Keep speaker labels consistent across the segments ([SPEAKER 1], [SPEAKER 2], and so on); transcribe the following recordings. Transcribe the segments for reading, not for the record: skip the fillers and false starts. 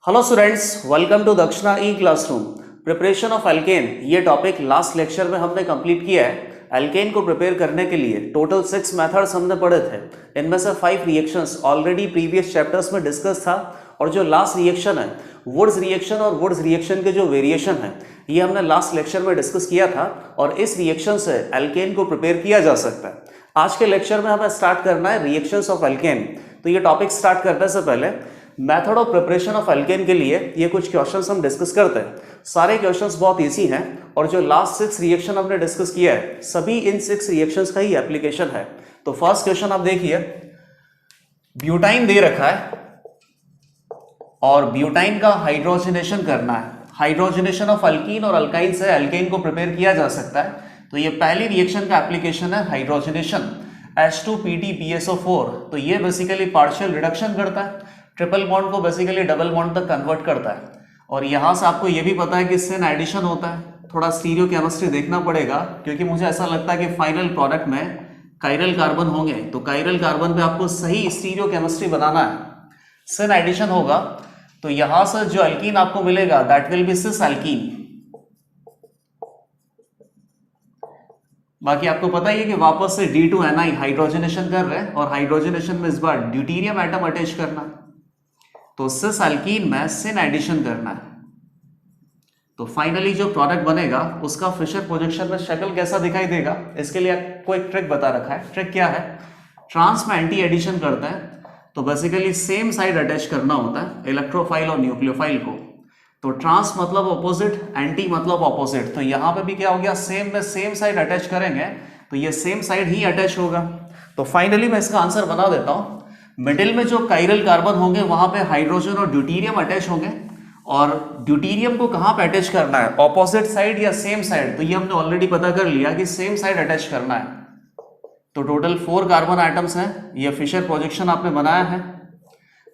[SPEAKER 1] Hello students, welcome to दक्षिणा ई classroom. Preparation of alkene ये topic last lecture में हमने कंप्लीट किया है। एल्केन को प्रिपेयर करने के लिए टोटल 6 मेथड्स हमने पढ़े थे। इनमें से 5 रिएक्शंस ऑलरेडी प्रीवियस चैप्टर्स में डिस्कस था और जो लास्ट रिएक्शन है वुड्स रिएक्शन और वुड्स रिएक्शन के जो वेरिएशन है ये हमने लास्ट लेक्चर में डिस्कस किया था और इस रिएक्शन से एल्केन को प्रिपेयर किया जा सकता है। आज के लेक्चर में हमें स्टार्ट करना है रिएक्शंस ऑफ एल्केन। तो ये टॉपिक स्टार्ट करने से पहले method of preparation of alkene के लिए ये कुछ क्वेश्चंस हम डिस्कस करते हैं। सारे क्वेश्चंस बहुत इजी हैं और जो लास्ट 6 रिएक्शन हमने डिस्कस किया है सभी इन 6 रिएक्शंस का ही एप्लीकेशन है। तो फर्स्ट क्वेश्चन आप देखिए, ब्यूटाइन दे रखा है और ब्यूटाइन का हाइड्रोजनेशन करना है। हाइड्रोजनेशन ऑफ अल्कीन और अल्काइन से एल्केन को प्रिपेयर किया जा सकता है। तो ये पहली रिएक्शन का एप्लीकेशन है हाइड्रोजनेशन, H2PdPSO4। तो ये बेसिकली पार्शियल रिडक्शन करता है, ट्रिपल बॉन्ड को बेसिकली डबल बॉन्ड तक कन्वर्ट करता है। और यहां से आपको ये भी पता है कि सिन एडिशन होता है। थोड़ा स्टीरियो केमिस्ट्री देखना पड़ेगा क्योंकि मुझे ऐसा लगता है कि फाइनल प्रोडक्ट में कायरल कार्बन होंगे, तो कायरल कार्बन पे आपको सही स्टीरियो केमिस्ट्री बनाना है। सिन एडिशन होगा तो यहां से जो एल्कीन आपको मिलेगा that will be cis alkene. बाकी आपको पता ही है कि वापस से D2Ni हाइड्रोजनेशन कर रहे हैं और हाइड्रोजनेशन में इस बार ड्यूटीरियम एटम अटैच करना, तो सिस एल्कीन में सिन एडिशन करना है। तो फाइनली जो प्रोडक्ट बनेगा उसका फिशर प्रोजेक्शन में शक्ल कैसा दिखाई देगा, इसके लिए आपको एक ट्रिक बता रखा है। ट्रिक क्या है, ट्रांस में एंटी एडिशन करते हैं तो बेसिकली सेम साइड अटैच करना होता है इलेक्ट्रोफाइल और न्यूक्लियोफाइल को। तो ट्रांस मतलब ऑपोजिट, एंटी मतलब ऑपोजिट। तो यहां पे भी क्या हो गया, सेम में सेम साइड अटैच करेंगे तो ये सेम साइड ही अटैच होगा। तो फाइनली मैं इसका आंसर बना देता हूं। मिडिल में जो कायरल कार्बन होंगे वहां पे हाइड्रोजन और ड्यूटीरियम अटैच होंगे और ड्यूटीरियम को कहां पे अटैच करना है, ऑपोजिट साइड या सेम साइड। तो ये हमने ऑलरेडी पता कर लिया कि सेम साइड अटैच करना है। तो टोटल 4 कार्बन आइटम्स हैं, ये फिशर प्रोजेक्शन आपने बनाया है।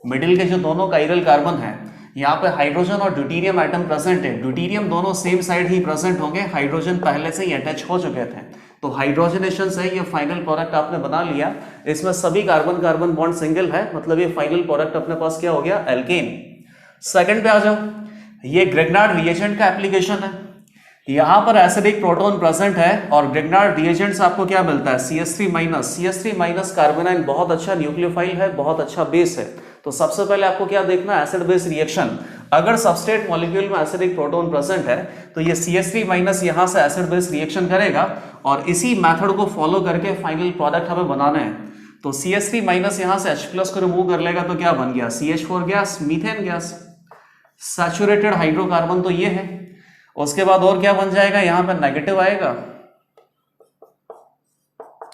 [SPEAKER 1] मिडिल के जो दोनों कायरल कार्बन है यहाँ पे हाइड्रोजन और ड्यूटीरियम एटम प्रेजेंट है। ड्यूटीरियम दोनों सेम साइड ही प्रेजेंट होंगे, हाइड्रोजन पहले से ही अटैच हो चुके थे। तो हाइड्रोजनेशन से ये फाइनल प्रोडक्ट आपने बना लिया। इसमें सभी कार्बन कार्बन बॉन्ड सिंगल है, मतलब ये फाइनल प्रोडक्ट अपने पास क्या हो गया, एल्केन। सेकंड पे आ जाओ, ये ग्रिग्नार्ड रिएजेंट का एप्लीकेशन है। यहां पर एसिडिक प्रोटॉन प्रेजेंट है और ग्रिग्नार्ड रिएजेंट से आपको क्या मिलता है, CH3- कार्बोनाइन बहुत अच्छा न्यूक्लियोफाइल है, बहुत अच्छा बेस है। तो सबसे पहले आपको क्या देखना है, एसिड बेस रिएक्शन। अगर सबस्ट्रेट मॉलिक्यूल में एसिडिक प्रोटॉन प्रेजेंट है तो ये CH3- यहां से एसिड बेस रिएक्शन करेगा और इसी मेथड को फॉलो करके फाइनल प्रोडक्ट हमें बनाना है। तो CH3- यहां से H+ को रिमूव कर लेगा तो क्या बन गया, CH4 gas, methane gas. Saturated hydrocarbon तो ये है। उसके बाद और क्या बन जाएगा, यहां पे नेगेटिव आएगा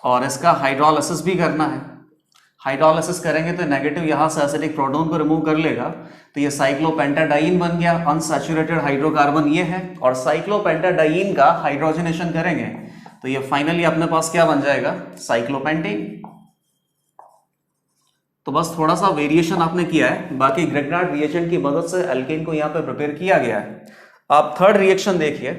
[SPEAKER 1] और इसका हाइड्रोलाइसिस भी करना है। हाइड्रोलाइसिस करेंगे तो नेगेटिव यहां से एसिडिक प्रोटॉन को रिमूव कर लेगा तो ये साइक्लोपेंटाडाइन बन गया। अनसैचुरेटेड हाइड्रोकार्बन ये है और साइक्लोपेंटाडाइन का हाइड्रोजनेशन करेंगे तो ये फाइनली अपने पास क्या बन जाएगा, साइक्लोपेंटेन। तो बस थोड़ा सा वेरिएशन आपने किया है, बाकी ग्रिग्नार्ड रिएजेंट की मदद से एल्केन को यहां पे प्रिपेयर किया गया है। आप थर्ड रिएक्शन देखिए।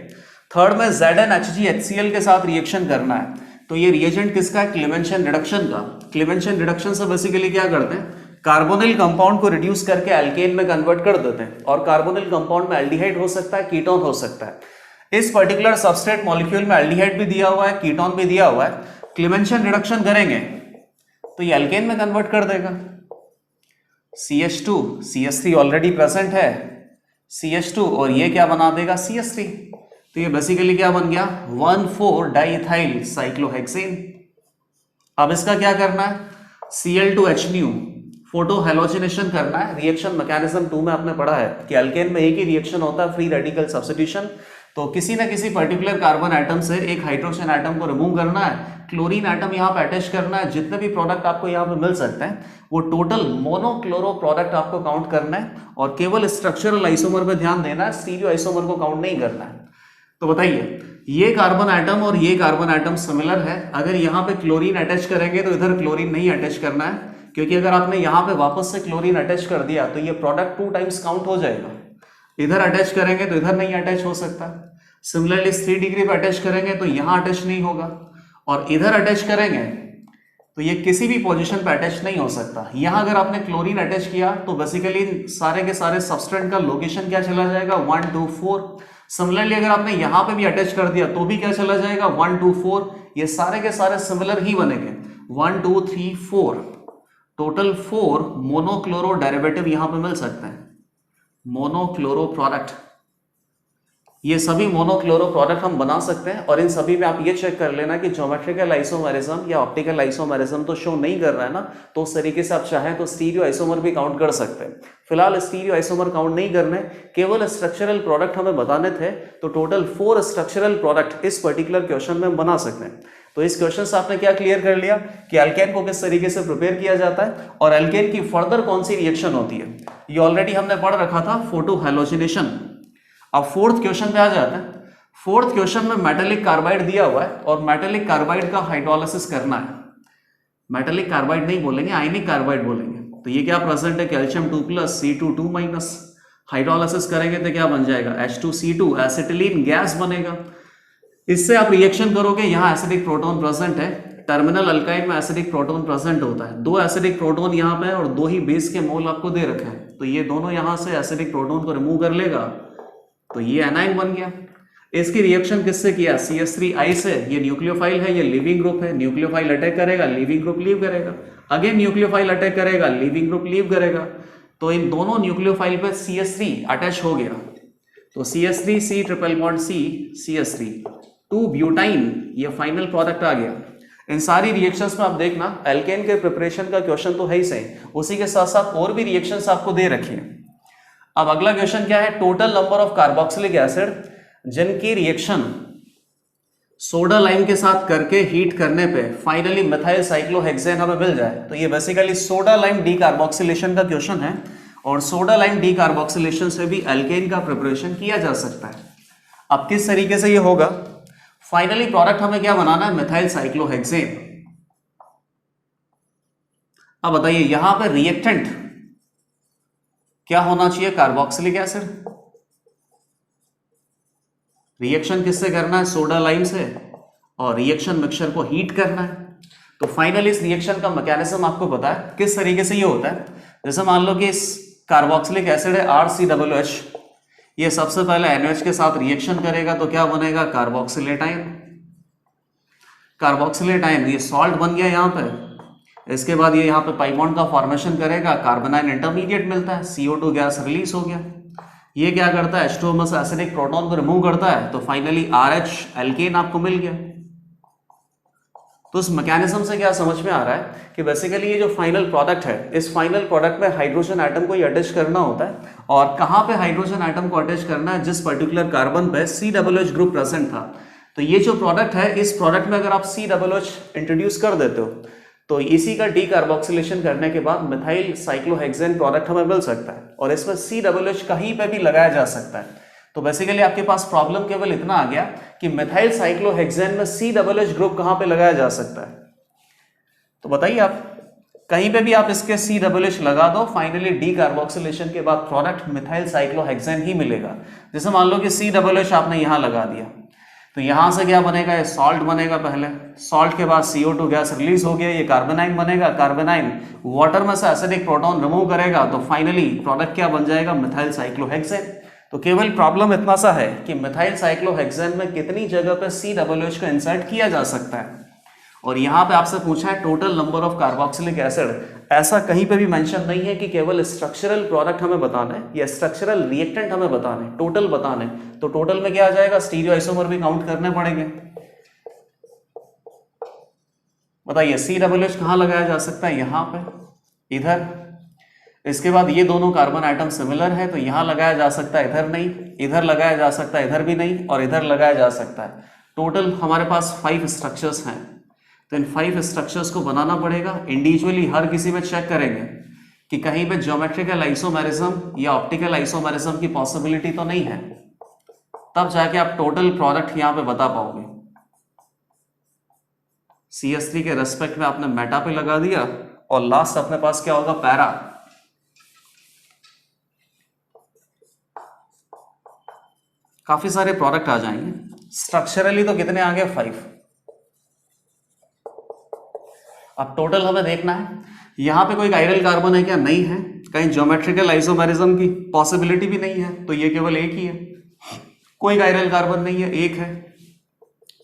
[SPEAKER 1] थर्ड में ZnHgHCl के साथ रिएक्शन करना है। तो ये रिएजेंट किसका है, क्लेवेंशन रिडक्शन का। क्लेवेंशन रिडक्शन से बेसिकली क्या करते हैं, कार्बोनिल कंपाउंड को रिड्यूस करके एल्केन में कन्वर्ट कर देते हैं और कार्बोनिल कंपाउंड में एल्डिहाइड हो सकता है, कीटोन हो सकता है। इस पर्टिकुलर सबस्ट्रेट मॉलिक्यूल में एल्डिहाइड भी दिया हुआ है, कीटोन भी दिया हुआ है। क्लेवेंशन रिडक्शन करेंगे तो ये एल्केन में कन्वर्ट कर देगा। CH2 CH3 ऑलरेडी प्रेजेंट है, CH2 और ये क्या बना देगा, CH3। तो ये बेसिकली क्या बन गया, 1,4-डाइइथाइल साइक्लोहेक्सेन। अब इसका क्या करना है, Cl2H फोटो हेलोजिनेशन करना है। रिएक्शन मैकेनिज्म 2 में आपने पढ़ा है कि एल्केन में एक ही रिएक्शन होता है, फ्री रेडिकल सब्स्टिट्यूशन। तो किसी ना किसी पर्टिकुलर कार्बन एटम से एक हाइड्रोजन एटम को रिमूव करना है, क्लोरीन एटम यहाँ पे अटैच करना है। जितने भी प्रोडक्ट आपको यहाँ पे मिल सकते हैं वो टोटल मोनोक्लोरो प्रोडक्ट आपको काउंट करना है और केवल स्ट्रक्चरल आइसोमर पे ध्यान देना है, स्टीरियो आइसोमर को काउंट नहीं करना है। तो बताइए, ये कार्बन एटम और ये कार्बन एटम सिमिलर है। अगर यहाँ पे क्लोरीन अटैच करेंगे तो इधर क्लोरीन नहीं अटैच करना है, क्योंकि अगर आपने यहाँ पे वापस से क्लोरीन अटैच कर दिया तो ये प्रोडक्ट 2 टाइम्स काउंट हो जाएगा। इधर अटैच करेंगे तो इधर नहीं अटैच हो सकता। सिमिलरली 3 डिग्री पे अटैच करेंगे तो यहाँ अटैच नहीं होगा और इधर अटैच करेंगे तो ये किसी भी पोजीशन पे अटैच नहीं हो सकता। यहां अगर आपने क्लोरीन अटैच किया तो बेसिकली सारे के सारे सब्सटेंट का लोकेशन क्या चला जाएगा, 1 2 4। सिमिलरली अगर आपने यहां पे भी अटैच कर दिया तो भी क्या चला जाएगा, 1 2 4। ये सारे के सारे सिमिलर ही बनेंगे, 1 2 3 4, टोटल 4 मोनोक्लोरो डेरिवेटिव यहां पे मिल सकते हैं, मोनोक्लोरो प्रोडक्ट। ये सभी मोनोक्लोरो प्रोडक्ट हम बना सकते हैं और इन सभी में आप ये चेक कर लेना कि ज्योमेट्रिकल आइसोमेरिज्म या ऑप्टिकल आइसोमेरिज्म तो शो नहीं कर रहा है ना, तो उस तरीके से आप चाहें तो स्टीरियो आइसोमर भी काउंट कर सकते हैं। फिलहाल स्टीरियो आइसोमर काउंट नहीं करने, केवल स्ट्रक्चरल प्रोडक्ट हमें बताने थे, तो टोटल 4 स्ट्रक्चरल प्रोडक्ट इस पर्टिकुलर क्वेश्चन में हम बना सकते हैं। तो इस क्वेश्चन से आपने क्या क्लियर कर लिया कि एल्केन को किस तरीके से प्रिपेयर किया जाता है और एल्केन की फर्दर कौन सी रिएक्शन होती है। ये ऑलरेडी हमने पढ़ रखा था, फोटो हैलोजिनेशन। अब फोर्थ क्वेश्चन पे आ जाता है। फोर्थ क्वेश्चन में मेटेलिक कार्बाइड दिया हुआ है और मेटेलिक कार्बाइड का हाइड्रोलाइसिस करना है। मेटेलिक कार्बाइड नहीं बोलेंगे, आयनिक कार्बाइड बोलेंगे। तो ये क्या प्रेजेंट है, कैल्शियम 2+ C2 2-। हाइड्रोलाइसिस करेंगे तो क्या बन जाएगा, H2C2, एसिटिलीन गैस बनेगा। इससे आप रिएक्शन करोगे, यहां एसिडिक प्रोटॉन प्रेजेंट है, टर्मिनल अल्काइन में एसिडिक प्रोटॉन प्रेजेंट होता है, 2 एसिडिक प्रोटॉन यहां पे है और 2 ही बेस के मोल आपको दे रखे हैं। तो ये दोनों यहां से एसिडिक प्रोटॉन को रिमूव कर लेगा तो ये एनाइन बन गया। इसकी रिएक्शन किससे किया, CH3I से। ये न्यूक्लियोफाइल है, ये लिविंग ग्रुप है, न्यूक्लियोफाइल अटैक करेगा, लिविंग ग्रुप लीव करेगा, अगेन न्यूक्लियोफाइल अटैक करेगा, लिविंग ग्रुप लीव करेगा। तो इन दोनों न्यूक्लियोफाइल पे CH3 अटैच हो गया, तो CH3 C triple bond C CH3 2 butyne, ये फाइनल प्रोडक्ट आ गया। इन सारी रिएक्शंस में आप देखना एल्केन के प्रिपरेशन का क्वेश्चन तो है ही सही, उसी के साथ साथ और भी रिएक्शंस आपको दे रखी है। अब अगला क्वेश्चन क्या है, total number of carboxylic acid जिनकी रिएक्शन सोडा लाइम के साथ करके हीट करने पे फाइनली मिथाइल साइक्लोहेक्सेन हमें मिल जाए। तो ये बेसिकली सोडा लाइम डीकार्बोक्सिलेशन का क्वेश्चन है और सोडा लाइम डीकार्बोक्सिलेशन से भी एल्केन का प्रिपरेशन किया जा सकता है। अब किस तरीके से ये होगा, फाइनली प्रोडक्ट हमें क्या बनाना है, मिथाइल साइक्लोहेक्सेन। अब बताइए यहां पर रिएक्टेंट क्या होना चाहिए, कार्बोक्सिलिक एसिड। रिएक्शन किससे करना है, सोडा लाइम से, और रिएक्शन मिक्सचर को हीट करना है। तो फाइनली इस रिएक्शन का मैकेनिज्म आपको पता है किस तरीके से ये होता है। जैसे मान लो कि इस कार्बोक्सिलिक एसिड है RCOOH, ये सबसे पहले NH के साथ रिएक्शन करेगा तो क्या बनेगा, कार्बोक्सिलेट आयन। कार्बोक्सिलेट आयन ये सॉल्ट बन गया यहाँ पे। इसके बाद ये यहाँ पे पाई बॉन्ड का फॉर्मेशन करेगा, कार्बोनाइन इंटरमीडिएट मिलता है, CO2 गैस रिलीज हो गया। ये क्या करता है, H2O में से एसिडिक प्रोटॉन को रिमूव करता है, तो फाइनली RH एल्केन आपको मिल गया। तो इस मैकेनिज्म से क्या समझ में आ रहा है कि बेसिकली ये जो फाइनल प्रोडक्ट है, इस फाइनल प्रोडक्ट में हाइड्रोजन एटम को ही अटैच करना होता है। और कहाँ पे हाइड्रोजन एटम को अटैच करना है, जिस पर्टिकुलर कार्बन पे COOH ग्रुप प्रेजेंट था। तो ये जो प्रोडक्ट है, इस प्रोडक्ट में अगर आप COOH इंट्रोड्यूस कर देते हो तो इसी का डीकार्बोक्सिलेशन करने के बाद मिथाइल साइक्लोहेक्सेन प्रोडक्ट हमें मिल सकता है और इसमें COOH कहीं पे भी लगाया जा सकता है। तो बेसिकली आपके पास प्रॉब्लम केवल इतना आ गया कि मिथाइल साइक्लोहेक्सेन में COOH ग्रुप कहां पे लगाया जा सकता है। तो बताइए आप, कहीं पे भी आप इसके COOH लगा दो, फाइनली डीकार्बोक्सिलेशन के बाद प्रोडक्ट मिथाइल साइक्लोहेक्सेन ही मिलेगा। जैसे मान लो कि COOH आपने यहां लगा दिया तो यहां से क्या बनेगा, ये सॉल्ट बनेगा पहले, सॉल्ट के बाद CO2 गैस रिलीज हो गया, ये कार्बोनाइन बनेगा, कार्बोनाइन वाटर में से एसिडिक प्रोटॉन रिमूव करेगा तो फाइनली प्रोडक्ट क्या बन जाएगा, मिथाइल साइक्लोहेक्सेन। तो केवल प्रॉब्लम इतना सा है कि मिथाइल साइक्लोहेक्सेन में कितनी जगह पे COOH को इंसर्ट किया जा सकता है। और यहाँ पे आपसे पूछा है total number of carboxylic acid, ऐसा कहीं पे भी मेंशन नहीं है कि केवल स्ट्रक्चरल प्रोडक्ट हमें बताना है या स्ट्रक्चरल रिएक्टेंट हमें बताना है, टोटल बताना है। तो टोटल में क्या आ जाएगा, स्टीरियो आइसोमर भी काउंट करने पड़ेंगे। बताइए COOH कहाँ लगाया जा सकता है, यहाँ पे, इधर। इसके बाद ये दोनों कार्बन आइटम सिमिलर है तो यहां लगाया जा सकता है, इधर नहीं, इधर लगाया जा सकता है, इधर भी नहीं, और इधर लगाया जा सकता है। टोटल हमारे पास 5 स्ट्रक्चर्स हैं। तो इन 5 स्ट्रक्चर्स को बनाना पड़ेगा इंडिविजुअली, हर किसी में चेक करेंगे कि कहीं पे ज्योमेट्रिकल आइसोमेरिज्म या ऑप्टिकल आइसोमेरिज्म की पॉसिबिलिटी तो नहीं है, तब जाके आप टोटल प्रोडक्ट यहां पे बता पाओगे। CH3 के रेस्पेक्ट में आपने मेटा पे लगा दिया और लास्ट अपने पास क्या होगा, पैरा। काफी सारे प्रोडक्ट आ जाएंगे। स्ट्रक्चरली तो कितने आ गए, 5। अब टोटल हमें देखना है, यहाँ पे कोई कायरल कार्बन है क्या? नहीं है। कहीं ज्योमेट्रिकल आइसोमेरिज्म की पॉसिबिलिटी भी नहीं है, तो ये केवल एक ही है। कोई कायरल कार्बन नहीं है, एक है।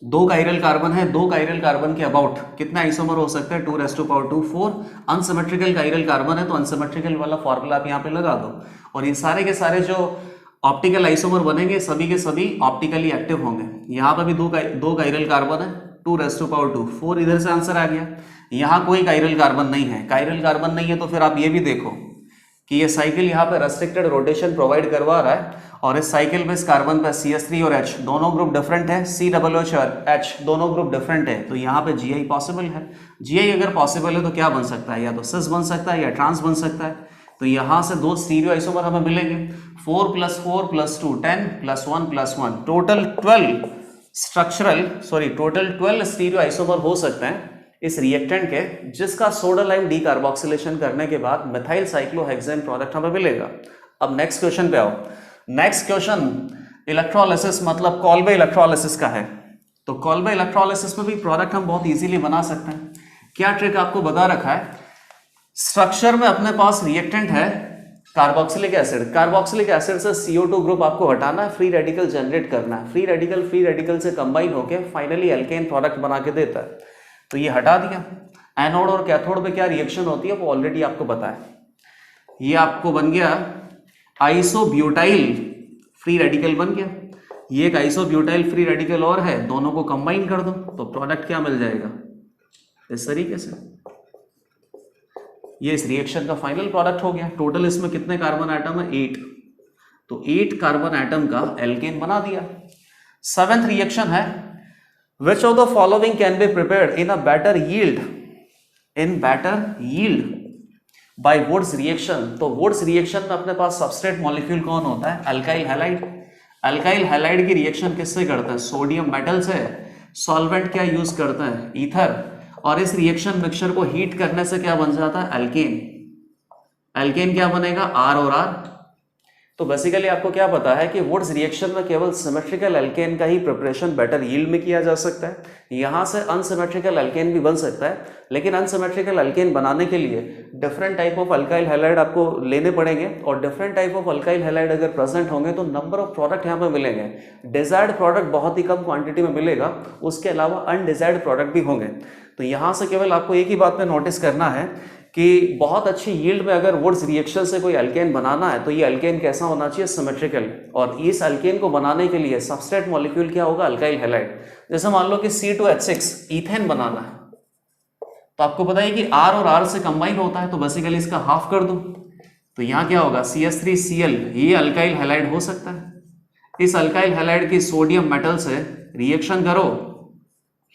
[SPEAKER 1] दो कायरल कार्बन है, दो कायरल कार्बन के अबाउट कितने आइसोमर हो सकते हैं? 2⁻², 4। अनसिमेट्रिकल कायरल कार्बन है तो अनसिमेट्रिकल वाला फॉर्मूला आप यहाँ पे लगा दो, और ये सारे के सारे जो ऑप्टिकल आइसोमर बनेंगे सभी के सभी ऑप्टिकली एक्टिव होंगे। यहाँ पर भी दो कायरल कार्बन है, 2⁻², 4। इधर से आंसर आ गया। यहाँ कोई कायरल कार्बन नहीं है। कायरल कार्बन नहीं है तो फिर आप ये भी देखो कि ये साइकिल यहाँ पे रेस्ट्रिक्टेड रोटेशन प्रोवाइड करवा रहा है, और इस साइकिल में इस कार्बन पे CH3 और H दोनों ग्रुप डिफरेंट है, COOH और H दोनों ग्रुप डिफरेंट है, तो यहाँ पे Gi पॉसिबल है। Gi अगर पॉसिबल है तो क्या बन सकता है? या तो सिस बन सकता है या ट्रांस बन सकता है। तो यहाँ से दो स्टीरियो आइसोमर हमें मिलेंगे, 4 + 4 + 2 10 + 1 + 1 टोटल 12 स्टीरियो आइसोमर हो सकते हैं इस रिएक्टेंट के, जिसका सोडा लाइम डीकार्बोक्सिलेशन करने के बाद मिथाइल साइक्लोहेक्सेन प्रोडक्ट हमें मिलेगा। अब नेक्स्ट क्वेश्चन पे आओ। नेक्स्ट क्वेश्चन इलेक्ट्रोलिसिस मतलब कॉल्बे इलेक्ट्रोलिसिस का है। तो कॉल्बे इलेक्ट्रोलिसिस में भी प्रोडक्ट हम बहुत इजीली बना सकते हैं। क्या ट्रिक आपको बता रखा है? स्ट्रक्चर में अपने पास रिएक्टेंट है कार्बोक्सिलिक एसिड। कार्बोक्सिलिक एसिड से CO2 ग्रुप आपको हटाना है, फ्री रेडिकल जनरेट करना है। फ्री रेडिकल से कंबाइन होकर फाइनली एल्केन प्रोडक्ट बना के देता है। तो ये हटा दिया। एनोड और कैथोड पे क्या रिएक्शन होती है वो ऑलरेडी आपको पता है। ये आपको बन गया आइसोब्यूटाइल फ्री रेडिकल बन गया। ये एक आइसोब्यूटाइल फ्री रेडिकल और है, दोनों को कंबाइन कर दो तो प्रोडक्ट क्या मिल जाएगा? इस तरीके से ये इस रिएक्शन का फाइनल प्रोडक्ट हो गया। टोटल इसमें कितने कार्बन एटम है? 8। तो 8 कार्बन एटम का एल्केन बना दिया। 7th रिएक्शन है Which of the following can be prepared in a better yield? In better yield by Woods reaction। तो Woods reaction में अपने पास सबस्ट्रेट मॉलिक्यूल कौन होता है? Alkyl halide. अल्काइल हैलाइड की रिएक्शन किससे करते हैं? सोडियम मेटल से। सॉल्वेंट क्या यूज करते हैं? ईथर। और इस रिएक्शन मिक्सचर को हीट करने से क्या बन जाता है? एल्केन। एल्केन क्या बनेगा? R और R। तो बेसिकली आपको क्या पता है कि वुड्स रिएक्शन में केवल सिमेट्रिकल एल्केन का ही प्रिपरेशन बेटर यील्ड में किया जा सकता है। यहाँ से अनसिमेट्रिकल एल्केन भी बन सकता है, लेकिन अनसिमेट्रिकल एल्केन बनाने के लिए different type of alkyl halide आपको लेने पड़ेंगे, और different type of alkyl halide अगर प्रेजेंट होंगे तो नंबर ऑफ प्रोडक्ट यहाँ पे मिलेंगे। डिजायर्ड प्रोडक्ट बहुत ही कम क्वांटिटी में मिलेगा, उसके अलावा अनडिजायर्ड प्रोडक्ट भी होंगे। तो यहाँ से केवल आपको एक ही बात पे नोटिस करना है कि बहुत अच्छी यील्ड में अगर वुड्स रिएक्शन से कोई अल्केन बनाना है तो ये अल्केन कैसा होना चाहिए? सिमेट्रिकल। और इस अल्केन को बनाने के लिए सबस्ट्रेट मॉलिक्यूल क्या होगा? Alkyl halide. जैसे मान लो कि C2H6 ईथेन बनाना है, तो आपको पता है कि R और R से कंबाइन होता है, तो बेसिकली इसका हाफ कर दो तो यहाँ क्या होगा? CH3Cl। ये अल्काइल हैलाइड हो सकता है। इस अल्काइल हैलाइड की सोडियम मेटल से रिएक्शन करो,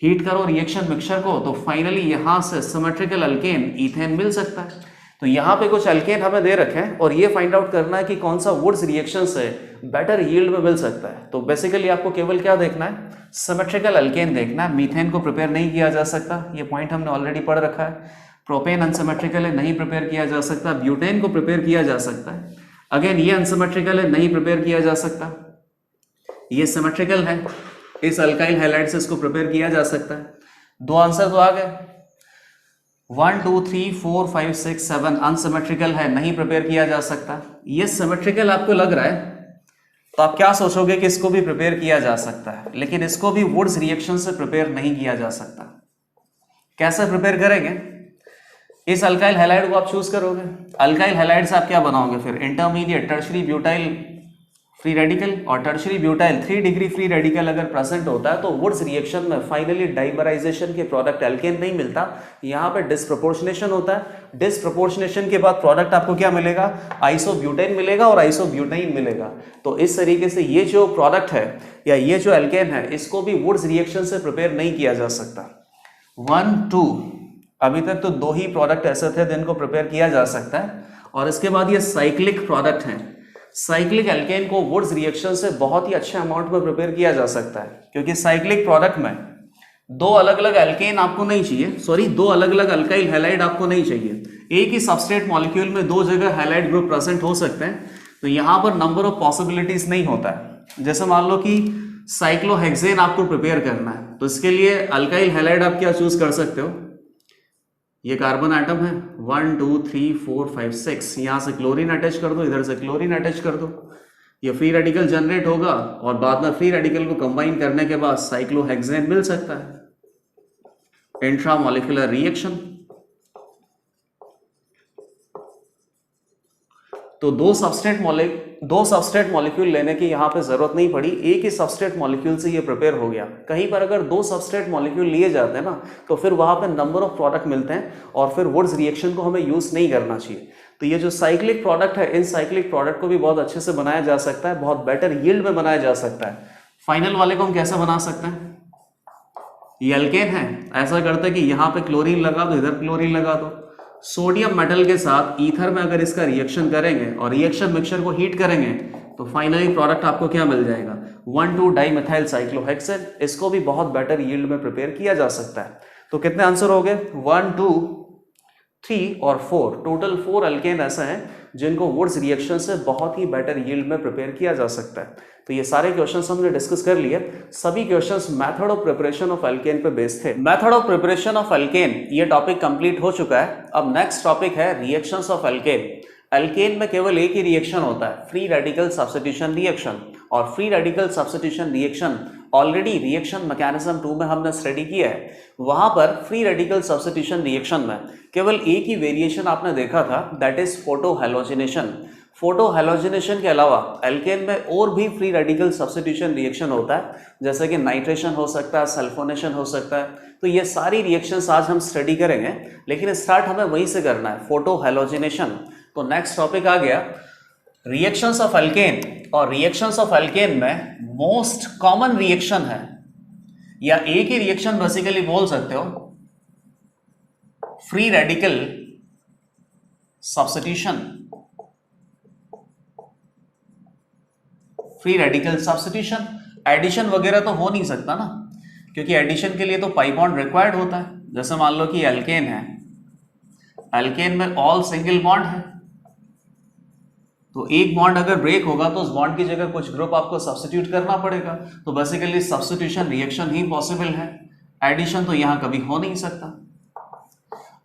[SPEAKER 1] हीट करो रिएक्शन मिक्सचर को, तो फाइनली यहां से सिमेट्रिकल अल्केन ईथेन मिल सकता है। तो यहाँ पे कुछ अल्केन हमें दे रखे हैं और ये फाइंड आउट करना है कि कौन सा वुड्स रिएक्शन से बेटर यील्ड में मिल सकता है। तो बेसिकली आपको केवल क्या देखना है? सिमेट्रिकल अल्केन देखना है। मीथेन को प्रिपेयर नहीं किया जा सकता, ये पॉइंट हमने ऑलरेडी पढ़ रखा है। प्रोपेन अनसिमेट्रिकल है, नहीं प्रिपेयर किया जा सकता। ब्यूटेन को प्रिपेयर किया जा सकता है, अगेन ये अनसिमेट्रिकल है, नहीं प्रिपेयर किया जा सकता। ये सिमेट्रिकल है, इस अल्काइल हैलाइड से इसको प्रिपेयर किया जा सकता है। दो आंसर तो आ गए। 1 2 3 4 5 6 7 अनसिमेट्रिकल है, नहीं प्रिपेयर किया जा सकता। ये सिमेट्रिकल आपको लग रहा है तो आप क्या सोचोगे कि इसको भी प्रिपेयर किया जा सकता है, लेकिन इसको भी वुड्स रिएक्शन से प्रिपेयर नहीं किया जा सकता। कैसे प्रिपेयर करेंगे? इस अल्काइल हैलाइड को आप चूज करोगे, अल्काइल हैलाइड से आप क्या बनाओगे फिर? Intermediate tertiary butyl free radical, और tertiary butyl 3 degree free radical अगर प्रेजेंट होता है तो वुड्स रिएक्शन में फाइनली डाइमराइजेशन के प्रोडक्ट एल्केन नहीं मिलता, यहाँ पे डिस्प्रोपोर्शनेशन होता है। डिस्प्रोपोर्शनेशन के बाद प्रोडक्ट आपको क्या मिलेगा? आइसोब्यूटेन मिलेगा और आइसोब्यूटाइन मिलेगा। तो इस तरीके से ये जो प्रोडक्ट है या ये जो एल्केन है, इसको भी वुड्स रिएक्शन से प्रिपेयर नहीं किया जा सकता। 1 2 अभी तक तो 2 ही प्रोडक्ट ऐसे थे जिनको प्रिपेयर किया जा सकता है, और इसके बाद ये साइक्लिक प्रोडक्ट हैं। साइक्लिक एल्केन को वुड्स रिएक्शन से बहुत ही अच्छे अमाउंट में प्रिपेयर किया जा सकता है, क्योंकि साइक्लिक प्रोडक्ट में 2 अलग अलग एल्केन आपको नहीं चाहिए, 2 अलग अलग अल्काइल हैलाइड आपको नहीं चाहिए। एक ही सबस्ट्रेट मॉलिक्यूल में 2 जगह हैलाइड ग्रुप प्रेजेंट हो सकते हैं, तो यहाँ पर नंबर ऑफ पॉसिबिलिटीज नहीं होता है। जैसे मान लो कि साइक्लोहेक्सेन आपको प्रिपेयर करना है, तो इसके लिए अल्काइल हैलाइड आप क्या चूज कर सकते हो? ये कार्बन एटम है 1 2 3 4 5 6, यहां से क्लोरीन अटैच कर दो, इधर से क्लोरीन अटैच कर दो, ये फ्री रेडिकल जनरेट होगा और बाद में फ्री रेडिकल को कंबाइन करने के बाद साइक्लोहेक्सेन मिल सकता है। Intramolecular reaction. तो दो सबस्ट्रेट मॉलिक्यूल लेने की यहां पे जरूरत नहीं पड़ी, एक ही सबस्ट्रेट मॉलिक्यूल से ये प्रिपेयर हो गया। कहीं पर अगर दो सबस्ट्रेट मॉलिक्यूल लिए जाते हैं ना तो फिर वहां पे नंबर ऑफ प्रोडक्ट मिलते हैं और फिर वुड्स रिएक्शन को हमें यूज नहीं करना चाहिए। तो ये जो साइक्लिक प्रोडक्ट है, इन साइक्लिक प्रोडक्ट को भी बहुत अच्छे से बनाया जा सकता है, बहुत बेटर यील्ड में बनाया जा सकता है। फाइनल वाले को हम कैसे बना सकते हैं? ये अल्केन है, ऐसा करते हैं कि यहाँ पे क्लोरीन लगा दो, इधर क्लोरीन लगा दो, सोडियम मेटल के साथ ईथर में अगर इसका रिएक्शन करेंगे और रिएक्शन मिक्सचर को हीट करेंगे तो फाइनली प्रोडक्ट आपको क्या मिल जाएगा? 1,2 डाइमेथाइल साइक्लोहेक्सेन। इसको भी बहुत बेटर यील्ड में प्रिपेयर किया जा सकता है। तो कितने आंसर हो गए? 1 2 3 और 4, टोटल 4 अल्केन ऐसे हैं जिनको वुड्स रिएक्शन से बहुत ही बेटर यील्ड में प्रिपेयर किया जा सकता है। तो ये सारे क्वेश्चंस हमने डिस्कस कर लिए। सभी questions method of preparation of alkane पे बेस्ड थे। Method of preparation of alkane ये टॉपिक कंप्लीट हो चुका है। अब नेक्स्ट टॉपिक है रिएक्शंस ऑफ अल्केन। अल्केन में केवल एक ही रिएक्शन होता है, फ्री रेडिकल सब्स्टिट्यूशन रिएक्शन। और free radical substitution reaction already reaction mechanism 2 में हमने स्टडी किया है। वहां पर फ्री रेडिकल सब्स्टिट्यूशन रिएक्शन में केवल एक ही वेरिएशन आपने देखा था, that is photo halogenation. Photo halogenation के अलावा अल्केन में और भी फ्री रेडिकल सब्स्टिट्यूशन रिएक्शन होता है, जैसे कि नाइट्रेशन हो सकता है, सल्फोनेशन हो सकता है। तो ये सारी रिएक्शंस आज हम स्टडी करेंगे, लेकिन स्टार्ट हमें वहीं से करना है, फोटो हैलोजिनेशन। तो नेक्स्ट टॉपिक आ गया रिएक्शंस ऑफ अल्केन। और रिएक्शंस ऑफ अल्केन में मोस्ट कॉमन रिएक्शन है, या एक ही रिएक्शन बेसिकली बोल सकते हो, free radical substitution. Free radical substitution, addition वगैरह तो हो नहीं सकता ना, क्योंकि एडिशन के लिए तो पाई बॉन्ड रिक्वायर्ड होता है। जैसे मान लो कि अल्केन है, अल्केन में ऑल सिंगल बॉन्ड है, तो एक बॉन्ड अगर ब्रेक होगा तो उस बॉन्ड की जगह कुछ ग्रुप आपको सब्स्टिट्यूट करना पड़ेगा। तो बेसिकली सब्स्टिट्यूशन रिएक्शन ही पॉसिबल है, एडिशन तो यहां कभी हो नहीं सकता।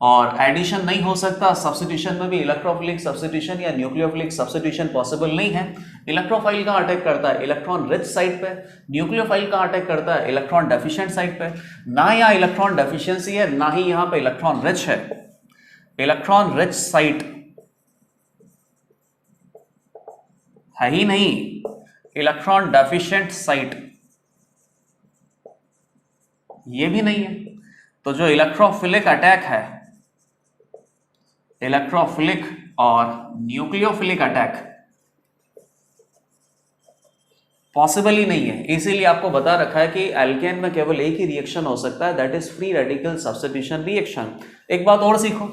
[SPEAKER 1] और एडिशन नहीं हो सकता, सब्स्टिट्यूशन में भी इलेक्ट्रोफिलिक सब्स्टिट्यूशन या न्यूक्लियोफिलिक सब्स्टिट्यूशन पॉसिबल नहीं है। इलेक्ट्रोफाइल कहां अटैक करता है? इलेक्ट्रॉन रिच साइट पे। न्यूक्लियोफाइल कहां अटैक करता है? इलेक्ट्रॉन डेफिशिएंट साइट पे। ना यहाँ इलेक्ट्रॉन डेफिशिएंसी है, ना ही यहां पे इलेक्ट्रॉन रिच है। इलेक्ट्रॉन रिच साइट है ही नहीं, इलेक्ट्रॉन डेफिशिएंट साइट ये भी नहीं है। तो जो इलेक्ट्रोफिलिक अटैक है, इलेक्ट्रोफिलिक और न्यूक्लियोफिलिक अटैक पॉसिबल ही नहीं है। इसीलिए आपको बता रखा है कि अल्केन में केवल एक ही रिएक्शन हो सकता है, that is free radical substitution reaction. एक बात और सीखो,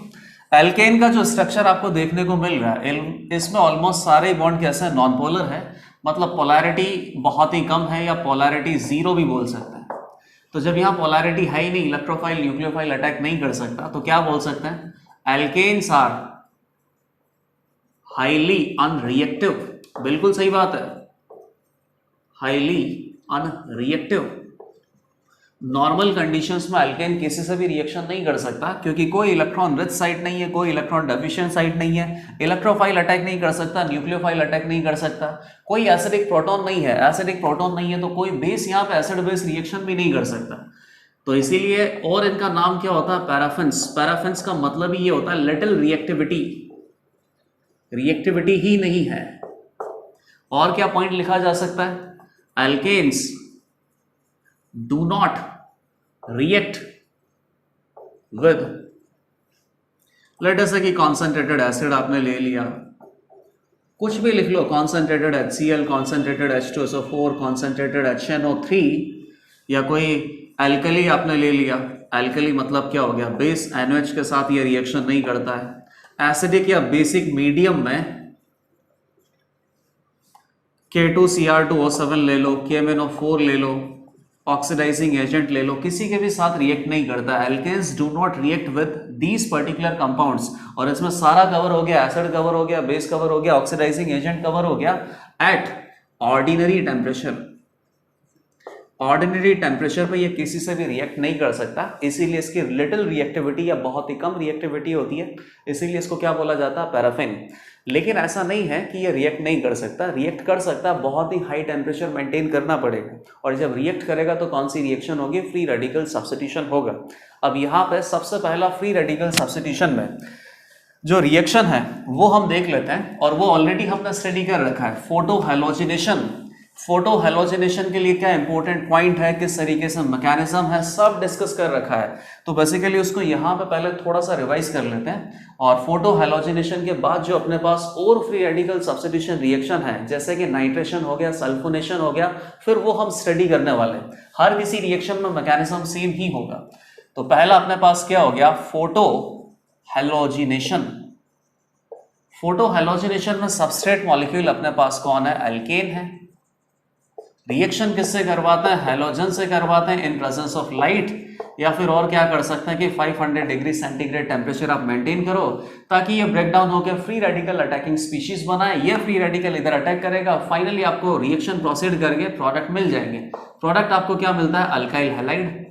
[SPEAKER 1] अल्केन का जो स्ट्रक्चर आपको देखने को मिल रहा है, इसमें ऑलमोस्ट सारे बॉन्ड कैसे हैं? नॉन पोलर है, मतलब पोलैरिटी बहुत ही कम है, या पोलैरिटी जीरो भी बोल सकते हैं। तो जब यहाँ पोलैरिटी है ही नहीं, इलेक्ट्रोफाइल न्यूक्लियोफाइल अटैक नहीं कर सकता, तो क्या बोल सकते हैं? Alkanes are highly unreactive. बिल्कुल सही बात है, हाईली अनरिएक्टिव। नॉर्मल कंडीशंस में अल्केन किसी से भी रिएक्शन नहीं कर सकता, क्योंकि कोई इलेक्ट्रॉन रिच साइट नहीं है, कोई इलेक्ट्रॉन डेफिशिएंट साइट नहीं है, इलेक्ट्रोफाइल अटैक नहीं कर सकता, न्यूक्लियोफाइल अटैक नहीं कर सकता, कोई एसिडिक प्रोटॉन नहीं है। एसिडिक प्रोटॉन नहीं है तो कोई बेस यहाँ पे एसिड बेस रिएक्शन भी नहीं कर सकता। तो इसीलिए, और इनका नाम क्या होता है? पैराफिन्स। पैराफिन्स का मतलब ही ये होता है लिटिल रिएक्टिविटी, रिएक्टिविटी ही नहीं है। और क्या पॉइंट लिखा जा सकता है? Alkanes do not react with, let us say कि concentrated acid आपने ले लिया, कुछ भी लिख लो, concentrated HCl, concentrated H2SO4, concentrated HNO3, या कोई alkali आपने ले लिया। alkali मतलब क्या हो गया? बेस NH के साथ ये रिएक्शन नहीं करता है। एसिडिक या बेसिक मीडियम में K2Cr2O7 ले लो, KMnO4 ले लो, ऑक्सीडाइजिंग एजेंट ले लो, किसी के भी साथ रिएक्ट नहीं करता। Alkanes do not react with these particular compounds. और इसमें सारा कवर हो गया, एसिड कवर हो गया, बेस कवर हो गया, ऑक्सीडाइजिंग एजेंट कवर हो गया, at ordinary temperature. Ordinary temperature पे ये किसी से भी रिएक्ट नहीं कर सकता, इसीलिए इसकी लिटिल रिएक्टिविटी या बहुत ही कम रिएक्टिविटी होती है, इसीलिए इसको क्या बोला जाता है, पैराफिन। लेकिन ऐसा नहीं है कि ये रिएक्ट नहीं कर सकता, रिएक्ट कर सकता, बहुत ही हाई टेम्परेचर मेंटेन करना पड़ेगा, और जब रिएक्ट करेगा तो कौन सी रिएक्शन होगी, फ्री रेडिकल सब्स्टिट्यूशन होगा। अब यहाँ पे सबसे पहला फ्री रेडिकल सब्स्टिट्यूशन में जो रिएक्शन है वो हम देख लेते हैं, और वो ऑलरेडी हमने स्टडी कर रखा है, फोटो हैलोजिनेशन। फोटो हैलोजिनेशन के लिए क्या इंपॉर्टेंट पॉइंट है, किस तरीके से मैकेनिज्म है, सब डिस्कस कर रखा है। तो बेसिकली उसको यहाँ पे पहले थोड़ा सा रिवाइज कर लेते हैं, और फोटो हैलोजिनेशन के बाद जो अपने पास और फ्री रेडिकल सब्स्टिट्यूशन रिएक्शन है, जैसे कि नाइट्रेशन हो गया, सल्फोनेशन हो गया, फिर वो हम स्टडी करने वाले। हर किसी रिएक्शन में मैकेनिज्म सेम ही होगा। तो पहला अपने पास क्या हो गया, फोटो हैलोजिनेशन। फोटो हैलोजिनेशन में सबस्ट्रेट मॉलिक्यूल अपने पास कौन है, एल्केन है। रिएक्शन किससे करवाते हैं, हैलोजन से करवाते हैं इन प्रेजेंस ऑफ लाइट, या फिर और क्या कर सकते हैं कि 500 डिग्री सेंटीग्रेड टेम्परेचर आप मेंटेन करो ताकि ये ब्रेक डाउन होकर फ्री रेडिकल अटैकिंग स्पीशीज बनाए। ये फ्री रेडिकल इधर अटैक करेगा, फाइनली आपको रिएक्शन प्रोसीड करके प्रोडक्ट मिल जाएंगे। प्रोडक्ट आपको क्या मिलता है, अल्काइल हैलाइड।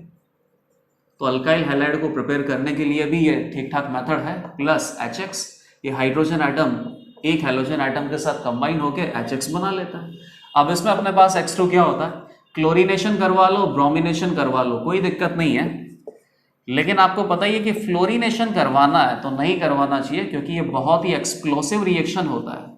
[SPEAKER 1] तो अल्काइल हैलाइड को प्रिपेयर करने के लिए भी ये ठीक ठाक मेथड है, प्लस HX, ये हाइड्रोजन एटम एक हैलोजन एटम के साथ कंबाइन होकर HX बना लेता है। अब इसमें अपने पास X2 क्या होता है, क्लोरीनेशन करवा लो, ब्रोमिनेशन करवा लो, कोई दिक्कत नहीं है। लेकिन आपको पता ही है कि फ्लोरीनेशन करवाना है तो नहीं करवाना चाहिए, क्योंकि ये बहुत ही एक्सप्लोसिव रिएक्शन होता है।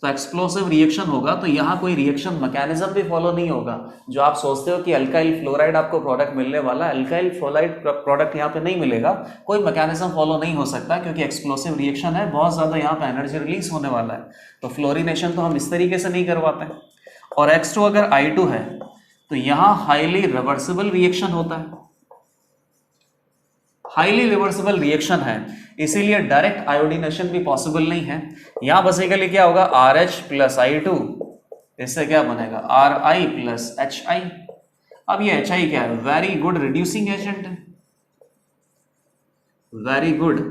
[SPEAKER 1] तो एक्सप्लोसिव रिएक्शन होगा तो यहाँ कोई रिएक्शन मैकेनिज्म भी फॉलो नहीं होगा। जो आप सोचते हो कि अल्काइल फ्लोराइड आपको प्रोडक्ट मिलने वाला, अल्काइल फ्लोराइड प्रोडक्ट यहाँ पे नहीं मिलेगा, कोई मैकेनिज्म फॉलो नहीं हो सकता, क्योंकि एक्सप्लोसिव रिएक्शन है, बहुत ज्यादा यहाँ पे एनर्जी रिलीज होने वाला है। तो फ्लोरीनेशन तो हम इस तरीके से नहीं करवाते। और X2 अगर I2 है तो यहाँ हाईली रिवर्सिबल रिएक्शन होता है, हाईली रिवर्सिबल रिएक्शन है, इसीलिए डायरेक्ट आयोडीनेशन भी पॉसिबल नहीं है। यहां बेसिकली क्या होगा, RH प्लस I2, इससे क्या बनेगा, RI प्लस HI। अब ये HI क्या है, वेरी गुड रिड्यूसिंग एजेंट है, वेरी गुड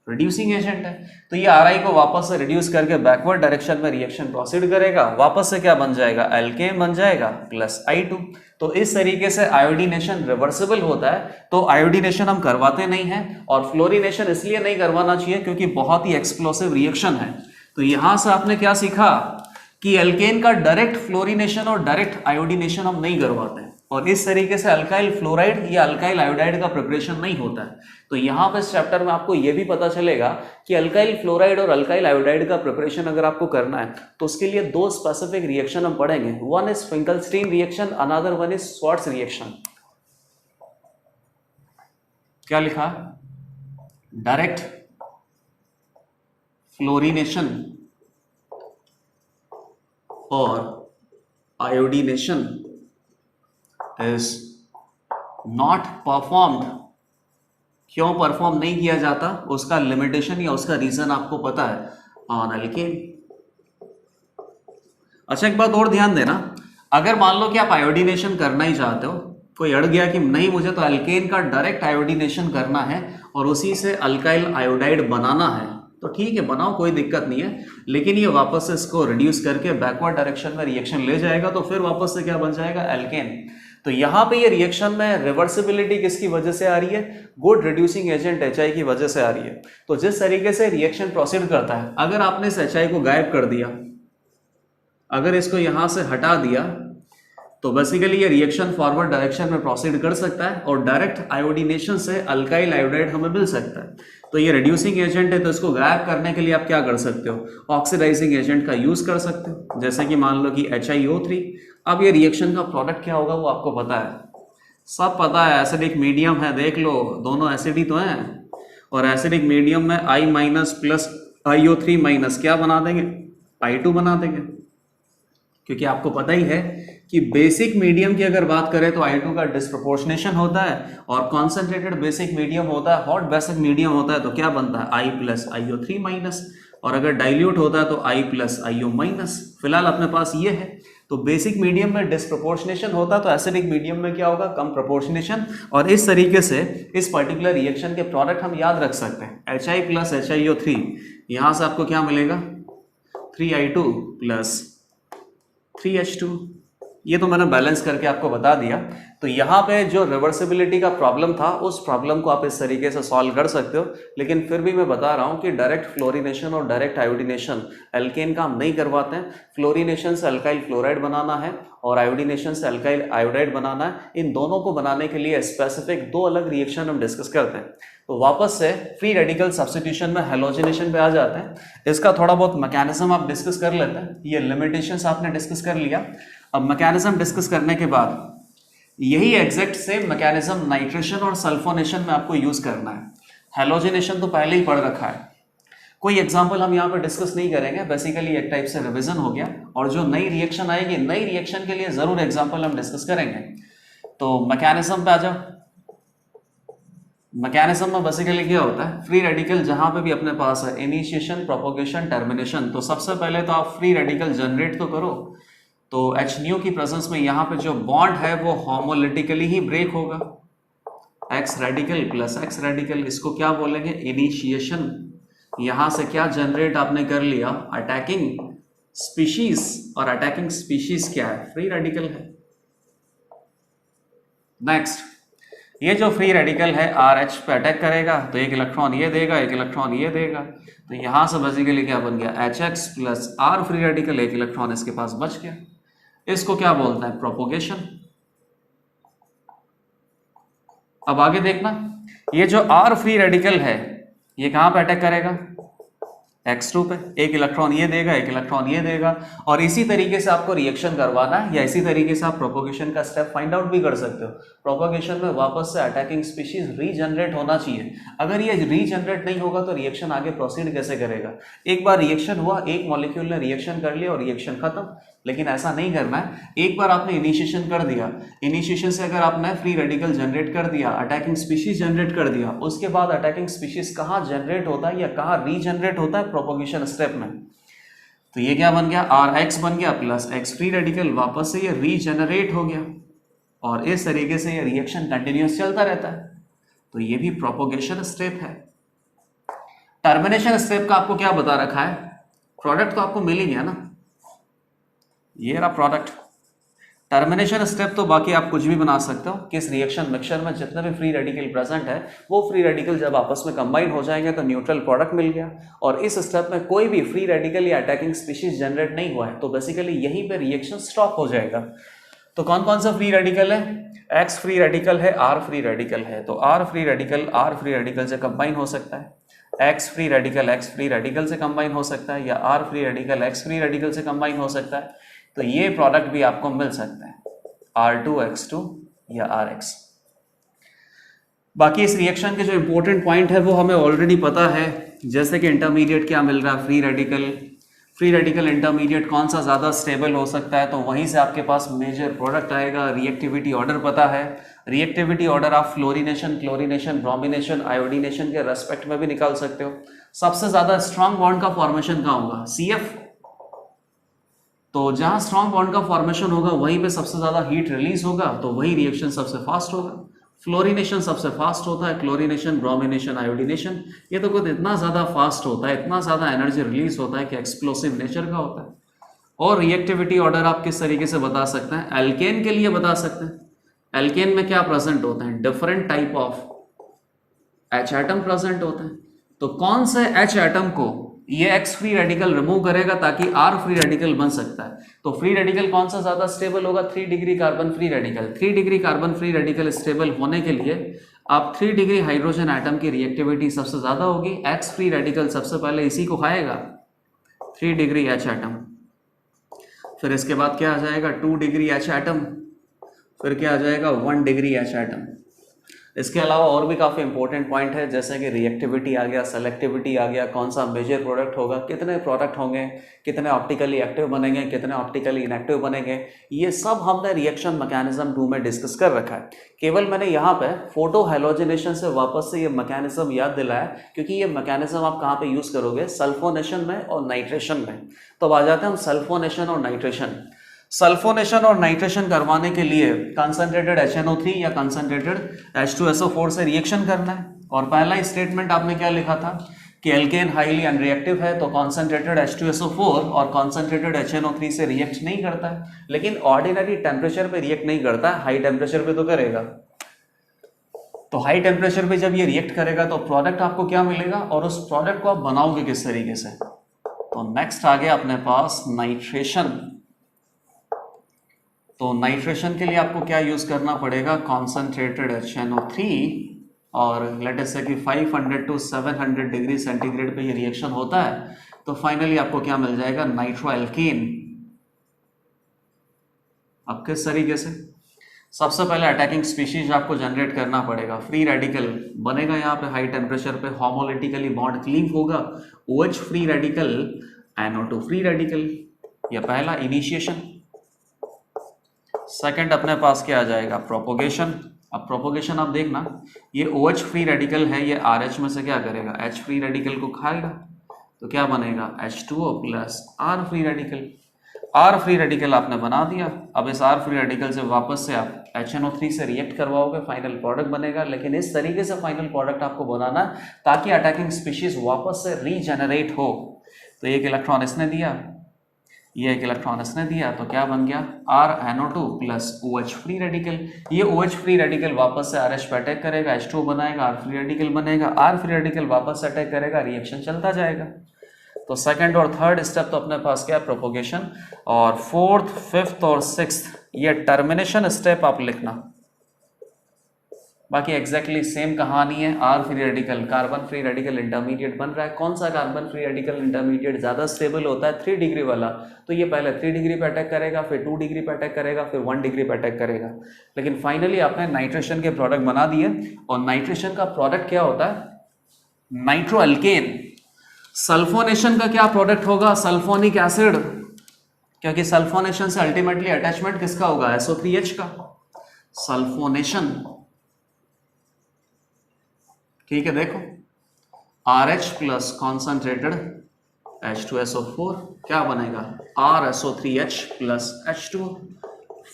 [SPEAKER 1] रिड्यूसिंग एजेंट है। तो ये RI को वापस से रिड्यूस करके बैकवर्ड डायरेक्शन में रिएक्शन प्रोसीड करेगा, वापस से क्या बन जाएगा, एल्केन बन जाएगा प्लस I2। तो इस तरीके से आयोडीनेशन रिवर्सिबल होता है। तो आयोडीनेशन हम करवाते नहीं हैं, और फ्लोरीनेशन इसलिए नहीं करवाना चाहिए क्योंकि बहुत ही एक्सप्लोसिव रिएक्शन है। तो यहां से आपने क्या सीखा कि एल्केन का डायरेक्ट फ्लोरीनेशन और डायरेक्ट आयोडीनेशन हम नहीं करवाते हैं, और इस तरीके से अल्काइल फ्लोराइड या अल्काइल आयोडाइड का प्रिपरेशन नहीं होता है। तो यहाँ पर इस चैप्टर में आपको यह भी पता चलेगा कि अल्काइल फ्लोराइड और अल्काइल आयोडाइड का प्रिपरेशन अगर आपको करना है तो उसके लिए दो स्पेसिफिक रिएक्शन हम पढ़ेंगे। One is Finkelstein reaction, another one is Swarts reaction. क्या लिखा, डायरेक्ट फ्लोरीनेशन और आयोडीनेशन is not performed। क्यों परफॉर्म नहीं किया जाता, उसका लिमिटेशन या उसका रीजन आपको पता है, ऑन एल्केन। अच्छा एक बात और ध्यान देना, अगर मान लो कि आप आयोडीनेशन करना ही चाहते हो, कोई अड़ गया कि नहीं मुझे तो एल्केन का डायरेक्ट आयोडीनेशन करना है और उसी से अल्काइल आयोडाइड बनाना है, तो ठीक है बनाओ, कोई दिक्कत नहीं है। लेकिन ये वापस से इसको रिड्यूस करके बैकवर्ड डायरेक्शन में रिएक्शन ले जाएगा, तो फिर वापस से क्या बन जाएगा, एल्केन। तो यहां पे ये रिएक्शन में रिवर्सिबिलिटी किसकी वजह से आ रही है, गुड रिड्यूसिंग एजेंट HI की वजह से आ रही है। तो जिस तरीके से रिएक्शन प्रोसीड करता है, अगर आपने इस HI को गायब कर दिया, अगर इसको यहां से हटा दिया, तो बेसिकली ये रिएक्शन फॉरवर्ड डायरेक्शन में प्रोसीड कर सकता है और डायरेक्ट आयोडीनेशन से अल्काइल आयोडाइड हमें मिल सकता है। तो ये रिड्यूसिंग एजेंट है, तो इसको गायब करने के लिए आप क्या कर सकते हो, ऑक्सीडाइजिंग एजेंट का यूज कर सकते हो, जैसे कि मान लो कि HiO3। अब ये रिएक्शन का प्रोडक्ट क्या होगा वो आपको पता है, सब पता है, एसिडिक मीडियम है, देख लो दोनों एसिड ही तो हैं, और एसिडिक मीडियम में I- प्लस IO3- क्या बना देंगे, I2 बना देंगे। क्योंकि आपको पता ही है कि बेसिक मीडियम की अगर बात करें तो I2 का डिस्प्रोपोर्शनेशन होता है, और कॉन्सेंट्रेटेड बेसिक मीडियम होता है, हॉट बेसिक मीडियम होता है, तो क्या बनता है, I प्लस IO3-, और अगर डाइल्यूट होता है तो I प्लस IO-। फिलहाल अपने पास ये है। तो बेसिक मीडियम में डिस्प्रोपोर्शनेशन होता है, तो एसिडिक मीडियम में क्या होगा, कम प्रोपोर्शनेशन। और इस तरीके से इस पर्टिकुलर रिएक्शन के प्रोडक्ट हम याद रख सकते हैं, HI प्लस HiO3, यहां से आपको क्या मिलेगा, 3I2 प्लस 3H2। ये तो मैंने बैलेंस करके आपको बता दिया। तो यहाँ पे जो रिवर्सिबिलिटी का प्रॉब्लम था उस प्रॉब्लम को आप इस तरीके से सॉल्व कर सकते हो, लेकिन फिर भी मैं बता रहा हूँ कि डायरेक्ट फ्लोरिनेशन और डायरेक्ट आयोडीनेशन एल्केन काम नहीं करवाते हैं। फ्लोरिनेशन से अल्काइल फ्लोराइड बनाना है और आयोडीनेशन से अल्काइल आयोडाइड बनाना है। इन दोनों को बनाने के लिए स्पेसिफिक 2 अलग रिएक्शन हम डिस्कस करते हैं। तो वापस से फ्री रेडिकल सब्स्टिट्यूशन में हैलोजिनेशन पे आ जाते हैं। इसका थोड़ा बहुत मैकेनिज्म आप डिस्कस कर लेते हैं। ये लिमिटेशंस आपने डिस्कस कर लिया। अब मैकेनिज्म डिस्कस करने के बाद यही एग्जैक्ट सेम मैकेनिज्म नाइट्रेशन और सल्फोनेशन में आपको यूज करना है। हैलोजिनेशन तो पहले ही पढ़ रखा है, कोई एग्जांपल हम यहाँ पे डिस्कस नहीं करेंगे। बेसिकली एक टाइप से रिवीजन हो गया, और जो नई रिएक्शन आएगी नई रिएक्शन के लिए जरूर एग्जांपल हम डिस्कस करेंगे। तो मैकेनिज्म पे आ जाओ। मैकेनिज्म में बेसिकली क्या होता है, फ्री रेडिकल जहां पे भी अपने पास है, इनिशिएशन, प्रोपोगेशन, टर्मिनेशन। तो सबसे पहले तो आप फ्री रेडिकल जनरेट तो करो। तो H न्यू की प्रेजेंस में यहाँ पे जो बॉन्ड है वो होमोलिटिकली ही ब्रेक होगा। X radical plus X radical, इसको क्या बोलेंगे, इनिशिएशन। यहां से क्या जनरेट आपने कर लिया, अटैकिंग स्पीशीज। और अटैकिंग स्पीशीज क्या है, फ्री रेडिकल है। नेक्स्ट, ये जो फ्री रेडिकल है RH पे अटैक करेगा तो एक इलेक्ट्रॉन ये देगा, एक इलेक्ट्रॉन ये देगा। तो यहां से बेसिकली क्या बन गया, HX plus R free radical, एक इलेक्ट्रॉन इसके पास बच गया। इसको क्या बोलते हैं, प्रोपोगेशन। अब आगे देखना, ये जो R फ्री रेडिकल है ये कहां पे अटैक करेगा, X2 पे। एक इलेक्ट्रॉन ये देगा, एक इलेक्ट्रॉन ये देगा। और इसी तरीके से आपको रिएक्शन करवाना है, या इसी तरीके से आप प्रोपोगेशन का स्टेप फाइंड आउट भी कर सकते हो। प्रोपोगेशन में वापस से अटैकिंग स्पीशीज रीजनरेट होना चाहिए। अगर ये रीजनरेट नहीं होगा तो रिएक्शन आगे प्रोसीड कैसे करेगा। एक बार रिएक्शन हुआ, एक मॉलिक्यूल ने रिएक्शन कर लिया और रिएक्शन खत्म। लेकिन ऐसा नहीं करना है। एक बार आपने इनिशिएशन कर दिया, इनिशिएशन से अगर आपने फ्री रेडिकल जनरेट कर दिया, अटैकिंग स्पीशीज जनरेट कर दिया, उसके बाद अटैकिंग स्पीशीज कहाँ जनरेट होता है या कहाँ रीजनरेट होता है, प्रोपोगेशन स्टेप में। तो ये क्या बन गया, RH बन गया प्लस X फ्री रेडिकल, वापस से ये रीजनरेट हो गया। और इस तरीके से ये रिएक्शन कंटिन्यूस चलता रहता है। तो ये भी प्रोपोगेशन स्टेप है। टर्मिनेशन स्टेप का आपको क्या बता रखा है, प्रोडक्ट तो आपको मिल ही गया ना, ये रहा प्रोडक्ट। टर्मिनेशन स्टेप तो बाकी आप कुछ भी बना सकते हो। किस रिएक्शन मिक्सचर में जितने भी फ्री रेडिकल प्रेजेंट है, वो फ्री रेडिकल जब आपस में कंबाइन हो जाएंगे तो न्यूट्रल प्रोडक्ट मिल गया। और इस स्टेप में कोई भी फ्री रेडिकल या अटैकिंग स्पीशीज जनरेट नहीं हुआ है, तो बेसिकली यहीं पे रिएक्शन स्टॉप हो जाएगा। तो कौन कौन सा फ्री रेडिकल है, X फ्री रेडिकल है, R फ्री रेडिकल है। तो R फ्री रेडिकल से कंबाइन हो सकता है, X फ्री रेडिकल से कंबाइन हो सकता है, या R free radical X free radical से कंबाइन हो सकता है। तो ये प्रोडक्ट भी आपको मिल सकता है, R2X2 या RX। बाकी इस रिएक्शन के जो इंपॉर्टेंट पॉइंट है वो हमें ऑलरेडी पता है, जैसे कि इंटरमीडिएट क्या मिल रहा है, फ्री रेडिकल इंटरमीडिएट कौन सा ज़्यादा स्टेबल हो सकता है, तो वहीं से आपके पास मेजर प्रोडक्ट आएगा। रिएक्टिविटी ऑर्डर पता है, रिएक्टिविटी ऑर्डर आप फ्लोरिनेशन, क्लोरिनेशन, ब्रोमिनेशन, आयोडीनेशन के रेस्पेक्ट में भी निकाल सकते हो। सबसे ज़्यादा स्ट्रॉन्ग बॉन्ड का फॉर्मेशन कहाँ होगा, CF। तो जहां स्ट्रॉन्ग बॉन्ड का फॉर्मेशन होगा वहीं पे सबसे ज्यादा हीट रिलीज होगा, तो वही रिएक्शन सबसे फास्ट होगा। फ्लोरिनेशन सबसे फास्ट होता है, क्लोरिनेशन, ब्रोमिनेशन, आयोडीनेशन ये तो कुछ इतना ज्यादा फास्ट होता है, इतना ज्यादा एनर्जी रिलीज होता है कि एक्सप्लोसिव नेचर का होता है। और रिएक्टिविटी ऑर्डर आप किस तरीके से बता सकते हैं, एल्केन के लिए बता सकते हैं। एल्केन में क्या प्रेजेंट होते हैं, different type of H atom present होते हैं। तो कौन से H एटम को ये X फ्री रेडिकल रिमूव करेगा ताकि R फ्री रेडिकल बन सकता है। तो फ्री रेडिकल कौन सा ज्यादा स्टेबल होगा, 3 degree carbon free radical. 3 degree carbon free radical stable होने के लिए आप 3 डिग्री हाइड्रोजन एटम की रिएक्टिविटी सबसे ज्यादा होगी। X फ्री रेडिकल सबसे पहले इसी को खाएगा, 3 डिग्री H एटम। फिर इसके बाद क्या आ जाएगा, 2 डिग्री H एटम। फिर क्या आ जाएगा, 1 डिग्री H एटम। इसके अलावा और भी काफ़ी इंपॉर्टेंट पॉइंट है, जैसे कि रिएक्टिविटी आ गया, सेलेक्टिविटी आ गया, कौन सा मेजर प्रोडक्ट होगा, कितने प्रोडक्ट होंगे, कितने ऑप्टिकली एक्टिव बनेंगे, कितने ऑप्टिकली इनएक्टिव बनेंगे, ये सब हमने रिएक्शन मैकेनिज्म 2 में डिस्कस कर रखा है। केवल मैंने यहाँ पे फोटो हैलोजिनेशन से वापस से ये मैकेनिज्म याद दिलाया, क्योंकि ये मैकेनिज्म आप कहाँ पे यूज़ करोगे, सल्फोनेशन में और नाइट्रेशन में। तो अब आ जाते हैं हम सल्फोनेशन और नाइट्रेशन। सल्फोनेशन और नाइट्रेशन करवाने के लिए कंसंट्रेटेड HNO3 या कंसंट्रेटेड H2SO4 से रिएक्शन करना है। और पहला स्टेटमेंट आपने क्या लिखा था कि एल्केन हाईली अनरिएक्टिव है तो कॉन्सेंट्रेटेड H2SO4 और कॉन्सेंट्रेटेड HNO3 से रिएक्ट नहीं करता है, लेकिन ऑर्डिनरी टेम्परेचर पे रिएक्ट नहीं करता है, हाई टेम्परेचर पे तो करेगा। तो हाई टेम्परेचर पे जब ये रिएक्ट करेगा तो प्रोडक्ट आपको क्या मिलेगा, और उस प्रोडक्ट को आप बनाओगे किस तरीके से। तो नेक्स्ट आ गया अपने पास नाइट्रेशन। तो नाइट्रेशन के लिए आपको क्या यूज करना पड़ेगा, कॉन्सेंट्रेटेड HNO3 और लेट अस से कि 500 to 700 डिग्री सेंटीग्रेड पे ये रिएक्शन होता है, तो फाइनली आपको क्या मिल जाएगा, नाइट्रोएल्केन। अब किस तरीके से, सबसे पहले अटैकिंग स्पीशीज आपको जनरेट करना पड़ेगा, फ्री रेडिकल बनेगा यहाँ पे हाई टेम्परेचर पे, होमोलिटिकली बॉन्ड क्लीव होगा, OH free radical, NO2 free radical, ये पहला इनिशिएशन। सेकंड अपने पास क्या आ जाएगा, प्रोपोगेशन। अब प्रोपोगेशन आप देखना, ये OH फ्री रेडिकल है, ये RH में से क्या करेगा, H फ्री रेडिकल को खाएगा, तो क्या बनेगा, H2O plus R free radical. R free radical आपने बना दिया, अब इस R फ्री रेडिकल से वापस से आप HNO3 से रिएक्ट करवाओगे, फाइनल प्रोडक्ट बनेगा। लेकिन इस तरीके से फाइनल प्रोडक्ट आपको बनाना ताकि अटैकिंग स्पीशीज वापस से रीजेनरेट हो। तो एक इलेक्ट्रॉन इसने दिया, ये एक इलेक्ट्रॉन इसने दिया, तो क्या बन गया, RNO2 plus OH free radical. ये OH फ्री रेडिकल वापस से RH पे अटैक करेगा, H2O बनाएगा, R फ्री रेडिकल बनेगा, R फ्री रेडिकल वापस से अटैक करेगा, रिएक्शन चलता जाएगा। तो सेकंड और थर्ड स्टेप तो अपने पास क्या है, प्रोपोगेशन, और फोर्थ, फिफ्थ और सिक्स्थ ये टर्मिनेशन स्टेप आप लिखना। बाकी एग्जैक्टली सेम कहानी है, R free radical carbon free radical intermediate बन रहा है। कौन सा कार्बन फ्री रेडिकल इंटरमीडिएट ज्यादा स्टेबल होता है, 3 डिग्री वाला, तो ये पहले 3 डिग्री पे अटैक करेगा, फिर 2 डिग्री पे अटैक करेगा, फिर 1 डिग्री पे अटैक करेगा। लेकिन फाइनली आपने नाइट्रेशन के प्रोडक्ट बना दिए, और नाइट्रेशन का प्रोडक्ट क्या होता है, नाइट्रोएल्केन। सल्फोनेशन का क्या प्रोडक्ट होगा, सल्फोनिक एसिड, क्योंकि सल्फोनेशन से अल्टीमेटली अटैचमेंट किसका होगा, SO3H का, सल्फोनेशन। ठीक है, देखो RH प्लस कॉन्सेंट्रेटेड H2SO4 क्या बनेगा, RSO3H plus H2O।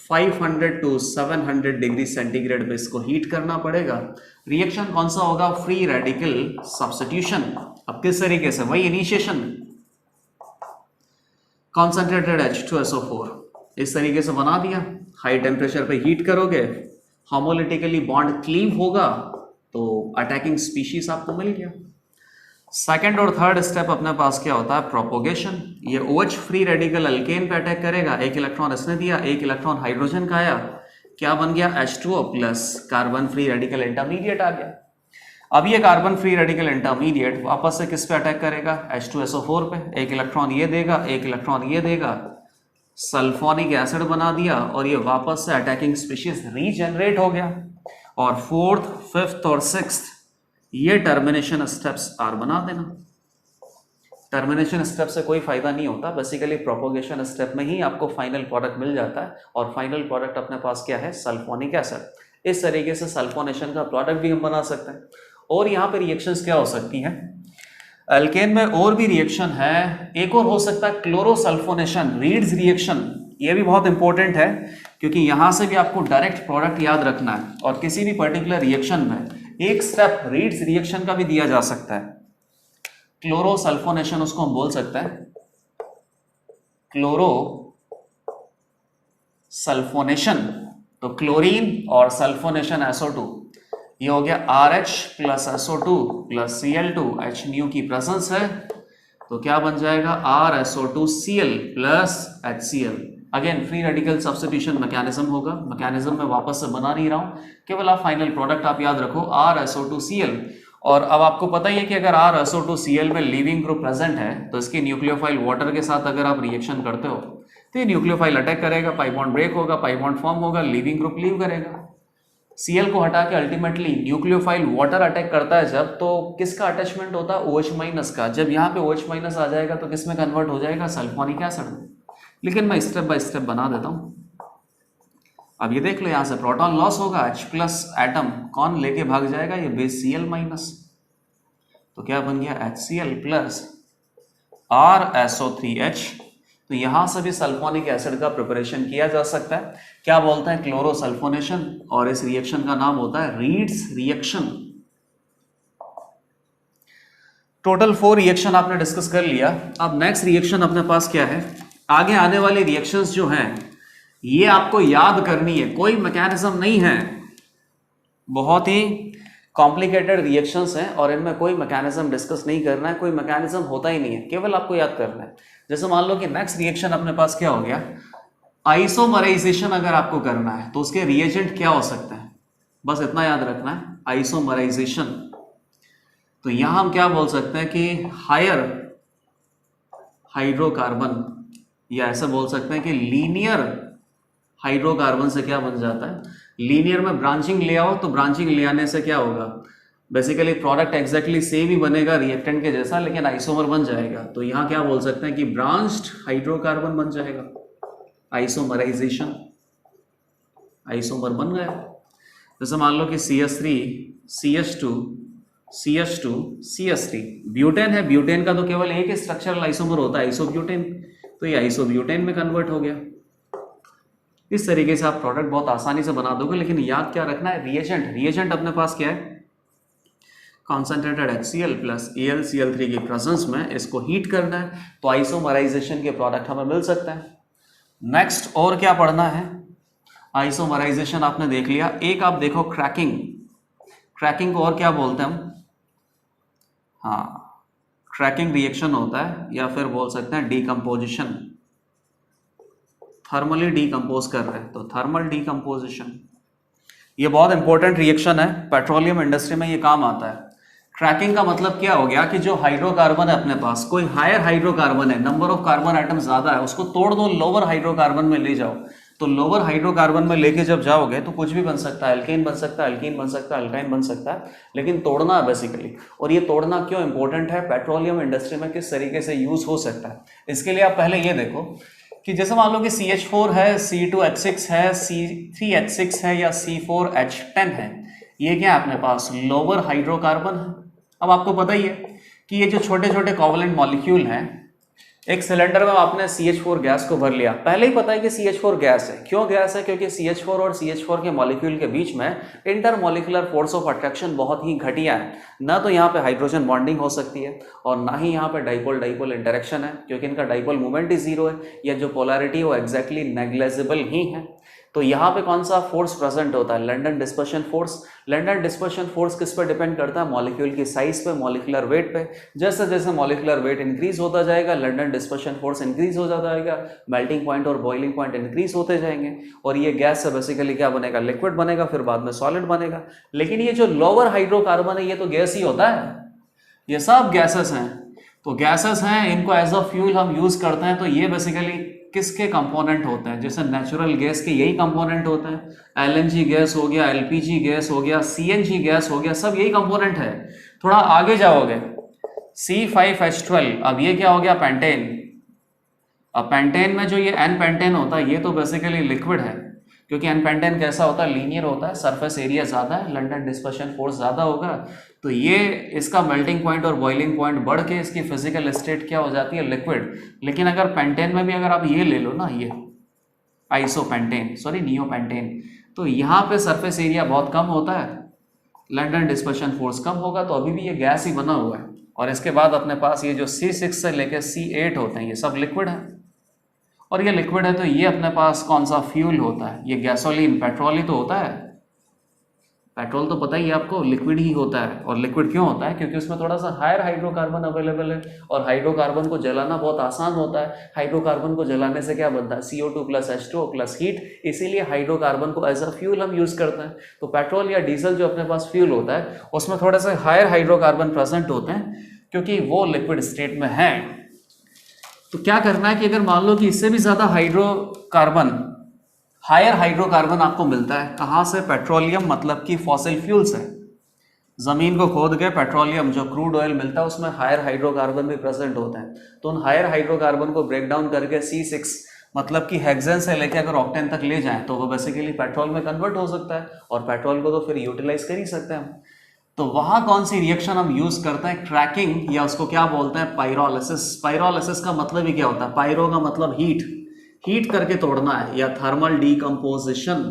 [SPEAKER 1] 500 to 700 degree centigrade पे इसको हीट करना पड़ेगा। रिएक्शन कौन सा होगा, फ्री रेडिकल सब्स्टिट्यूशन। अब किस तरीके से, वही इनिशिएशन, कॉन्सेंट्रेटेड H2SO4 इस तरीके से बना दिया, हाई टेम्परेचर पे हीट करोगे, होमोलिटिकली बॉन्ड क्लीव होगा, तो अटैकिंग स्पीशीज आपको मिल गया। सेकंड और थर्ड स्टेप अपने पास क्या होता है, प्रोपोगेशन। ये OH फ्री रेडिकल अल्केन पे अटैक करेगा, एक इलेक्ट्रॉन इसने दिया, एक इलेक्ट्रॉन हाइड्रोजन का आया, क्या बन गया, H2O plus carbon free radical intermediate आ गया। अब ये कार्बन फ्री रेडिकल इंटरमीडिएट वापस से किस पे अटैक करेगा, H2SO4 पे, एक इलेक्ट्रॉन ये देगा, एक इलेक्ट्रॉन ये देगा, सल्फोनिक एसिड बना दिया, और ये वापस से अटैकिंग स्पीशीज रीजनरेट हो गया। और फोर्थ, फिफ्थ और सिक्स्थ ये टर्मिनेशन स्टेप्स आर बना देना। टर्मिनेशन स्टेप से कोई फायदा नहीं होता, बेसिकली प्रोपोगेशन स्टेप में ही आपको फाइनल प्रोडक्ट मिल जाता है, और फाइनल प्रोडक्ट अपने पास क्या है, सल्फोनिक एसिड। इस तरीके से सल्फोनेशन का प्रोडक्ट भी हम बना सकते हैं। और यहाँ पे रिएक्शंस क्या हो सकती हैं, अल्केन में और भी रिएक्शन है, एक और हो सकता है क्लोरोसल्फोनेशन, रीड्स रिएक्शन। ये भी बहुत इंपॉर्टेंट है, क्योंकि यहां से भी आपको डायरेक्ट प्रोडक्ट याद रखना है, और किसी भी पर्टिकुलर रिएक्शन में एक स्टेप रीड्स रिएक्शन का भी दिया जा सकता है। क्लोरोसल्फोनेशन उसको हम बोल सकते हैं, क्लोरो सल्फोनेशन। तो क्लोरीन और सल्फोनेशन SO2, ये हो गया RH plus SO2 plus Cl2, H की प्रेजेंस है, तो क्या बन जाएगा, RSO2Cl plus HCl। Again free radical substitution mechanism होगा, मैकेनिज्म में वापस से बना नहीं रहा हूं, केवल आप फाइनल प्रोडक्ट आप याद रखो, RSO2Cl। और अब आपको पता ही है कि अगर RSO2Cl में लीविंग ग्रुप प्रेजेंट है, तो इसकी न्यूक्लियोफाइल वाटर के साथ अगर आप रिएक्शन करते हो, तो ये न्यूक्लियोफाइल अटैक करेगा, पाई बॉन्ड ब्रेक होगा, पाई बॉन्ड फॉर्म होगा, लीविंग ग्रुप लीव करेगा। Cl को हटा के अल्टीमेटली न्यूक्लियोफाइल वाटर अटैक करता है जब, तो किसका अटैचमेंट होता है, OH माइनस का। जब यहाँ पे OH माइनस आ जाएगा तो किस में कन्वर्ट हो जाएगा, सल्फोनिक एसिड में। लेकिन मैं स्टेप बाय स्टेप बना देता हूं। अब ये देख लो, यहां से प्रोटॉन लॉस होगा, H प्लस एटम कौन लेके भाग जाएगा, ये बेस Cl माइनस, तो क्या बन गया, HCl प्लस RSO3H। तो यहां से भी सल्फोनिक एसिड का प्रिपरेशन किया जा सकता है, क्या बोलते हैं, क्लोरोसल्फोनेशन, और इस रिएक्शन का नाम होता है रीड्स रिएक्शन। टोटल 4 रिएक्शन आपने डिस्कस कर लिया। अब नेक्स्ट रिएक्शन अपने पास क्या है, आगे आने वाले रिएक्शंस जो हैं ये आपको याद करनी है, कोई मैकेनिज्म नहीं है, बहुत ही कॉम्प्लिकेटेड रिएक्शंस हैं और इनमें कोई मैकेनिज्म डिस्कस नहीं करना है, कोई मैकेनिज्म होता ही नहीं है, केवल आपको याद करना है। जैसे मान लो कि नेक्स्ट रिएक्शन अपने पास क्या हो गया, आइसोमराइजेशन अगर आपको करना है तो उसके रिएजेंट क्या हो सकते हैं, बस इतना याद रखना है, आइसोमराइजेशन। तो यहां हम क्या बोल सकते हैं कि हायर हाइड्रोकार्बन, या ऐसा बोल सकते हैं कि लीनियर हाइड्रोकार्बन से क्या बन जाता है, लीनियर में ब्रांचिंग ले आओ तो ब्रांचिंग ले आने से क्या होगा, बेसिकली प्रोडक्ट एग्जैक्टली सेम ही बनेगा रिएक्टेंट के जैसा, लेकिन आइसोमर बन जाएगा। तो यहाँ क्या बोल सकते हैं कि ब्रांच्ड हाइड्रोकार्बन बन जाएगा, आइसोमराइजेशन, आइसोमर बन गया। जैसे मान लो कि CH3 CH2 CH2 CH3, butane है, ब्यूटेन का तो केवल एक ही स्ट्रक्चरल आइसोमर होता है, आइसोब्यूटेन, तो ये आइसोब्यूटेन में कन्वर्ट हो गया। इस तरीके से आप प्रोडक्ट बहुत आसानी से बना दोगे, लेकिन याद क्या रखना है, रिएजेंट, रिएजेंट अपने पास क्या है, कॉन्सेंट्रेटेड HCl प्लस AlCl3 की प्रेजेंस में इसको हीट करना है, तो आइसोमराइजेशन के प्रोडक्ट हमें मिल सकते हैं। नेक्स्ट और क्या पढ़ना है, आइसोमराइजेशन आपने देख लिया, एक आप देखो क्रैकिंग, क्रैकिंग को और क्या बोलते हैं हम, हाँ क्रैकिंग रिएक्शन होता है, या फिर बोल सकते हैं डीकम्पोजिशन, थर्मली डीकम्पोज कर रहे हैं तो थर्मल डीकम्पोजिशन। ये बहुत इंपॉर्टेंट रिएक्शन है, पेट्रोलियम इंडस्ट्री में ये काम आता है। क्रैकिंग का मतलब क्या हो गया कि जो हाइड्रोकार्बन है अपने पास, कोई हायर हाइड्रोकार्बन है, नंबर ऑफ कार्बन आइटम ज्यादा है, उसको तोड़ दो, लोअर हाइड्रोकार्बन में ले जाओ, तो लोअर हाइड्रोकार्बन में लेके जब जाओगे तो कुछ भी बन सकता है, एल्केन बन सकता है, एल्कीन बन सकता है, अल्काइन बन सकता है, लेकिन तोड़ना है बेसिकली। और ये तोड़ना क्यों इंपॉर्टेंट है, पेट्रोलियम इंडस्ट्री में किस तरीके से यूज हो सकता है, इसके लिए आप पहले ये देखो कि जैसे मान लो कि CH4 है, C2H6 है, C3H6 है या C4H10 है, ये क्या है अपने पास, लोअर हाइड्रोकार्बन है। अब आपको पता ही है कि ये जो छोटे छोटे कोवलेंट मॉलिक्यूल हैं, एक सिलेंडर में आपने CH4 गैस को भर लिया, पहले ही पता है कि CH4 गैस है, क्यों गैस है, क्योंकि CH4 और CH4 के मॉलिक्यूल के बीच में इंटरमॉलिक्यूलर फोर्स ऑफ अट्रैक्शन बहुत ही घटिया है, ना तो यहाँ पे हाइड्रोजन बॉन्डिंग हो सकती है और ना ही यहाँ पे डाइपोल डाइपोल इंटरेक्शन है, क्योंकि इनका डाइपोल मूवमेंट ही जीरो है, या जो पोलैरिटी वो एग्जैक्टली नेग्लेजिबल ही है। तो यहाँ पे कौन सा फोर्स प्रेजेंट होता है, London dispersion force. London dispersion force किस पर डिपेंड करता है, मॉलिक्यूल की साइज पे, मॉलिक्यूलर वेट पे। जैसे जैसे मॉलिक्यूलर वेट इंक्रीज होता जाएगा, लंडन डिस्पर्शन फोर्स इंक्रीज हो जाएगा, मेल्टिंग पॉइंट और बॉइलिंग पॉइंट इंक्रीज होते जाएंगे, और ये गैस से बेसिकली क्या बनेगा, लिक्विड बनेगा, फिर बाद में सॉलिड बनेगा। लेकिन ये जो लोअर हाइड्रोकार्बन है ये तो गैस ही होता है, ये सब गैसेस हैं। तो गैसेस हैं, इनको एज अ फ्यूल हम यूज करते हैं, तो ये बेसिकली किसके कंपोनेंट होते हैं, जैसे नेचुरल गैस के यही कंपोनेंट होते हैं, LNG गैस हो गया, LPG गैस हो गया, CNG गैस हो गया, सब यही कंपोनेंट है। थोड़ा आगे जाओगे C5H12, अब ये क्या हो गया, पेंटेन। अब पेंटेन में जो ये N पेंटेन होता है ये तो बेसिकली लिक्विड है, क्योंकि N पेंटेन कैसा होता है, लीनियर होता है, सरफेस एरिया ज्यादा है, लंडन डिस्पर्शन फोर्स ज्यादा होगा, तो ये इसका मेल्टिंग पॉइंट और बॉइलिंग पॉइंट बढ़ के इसकी फिजिकल स्टेट क्या हो जाती है, लिक्विड। लेकिन अगर पेंटेन में भी अगर आप ये ले लो ना, ये आइसोपेंटेन, सॉरी नियोपेंटेन, तो यहाँ पे सरफेस एरिया बहुत कम होता है, लंडन डिस्पर्शन फोर्स कम होगा, तो अभी भी ये गैस ही बना हुआ है। और इसके बाद अपने पास ये जो C6 से लेकर C8 होते हैं, ये सब लिक्विड है, और ये लिक्विड है तो ये अपने पास कौन सा फ्यूल होता है, ये गैसोलीन, पेट्रोल ही तो होता है। पेट्रोल तो पता ही है आपको, लिक्विड ही होता है। और लिक्विड क्यों होता है, क्योंकि उसमें थोड़ा सा हायर हाइड्रोकार्बन अवेलेबल है, और हाइड्रोकार्बन को जलाना बहुत आसान होता है। हाइड्रोकार्बन को जलाने से क्या बनता है, CO2 plus H2O plus heat, इसीलिए हाइड्रोकार्बन को एज अ फ्यूल हम यूज करते हैं। तो पेट्रोल या डीजल जो अपने पास फ्यूल होता है उसमें थोड़े से हायर हाइड्रोकार्बन प्रेजेंट होते हैं, क्योंकि वो लिक्विड स्टेट में है। तो क्या करना है कि अगर मान लो कि इससे भी ज्यादा हाइड्रोकार्बन, हायर हाइड्रोकार्बन आपको मिलता है कहां से, पेट्रोलियम, मतलब कि फॉसिल फ्यूल से। जमीन को खोद के पेट्रोलियम जो क्रूड ऑयल मिलता है उसमें हायर हाइड्रोकार्बन भी प्रेजेंट होते हैं। तो उन हायर हाइड्रोकार्बन को ब्रेक डाउन करके C6 मतलब कि हेक्सेन से लेके अगर ऑक्टेन तक ले जाएं तो वो बेसिकली पेट्रोल में कन्वर्ट हो सकता है, और पेट्रोल को तो फिर यूटिलाइज कर ही सकते हैं हम। तो वहां कौन सी रिएक्शन हम यूज करते हैं, क्रैकिंग, या उसको क्या बोलते हैं, पायरोलिसिस। पायरोलिसिस का मतलब ही क्या होता है, पायरो का मतलब हीट, हीट करके तोड़ना है, या थर्मल डीकंपोजिशन।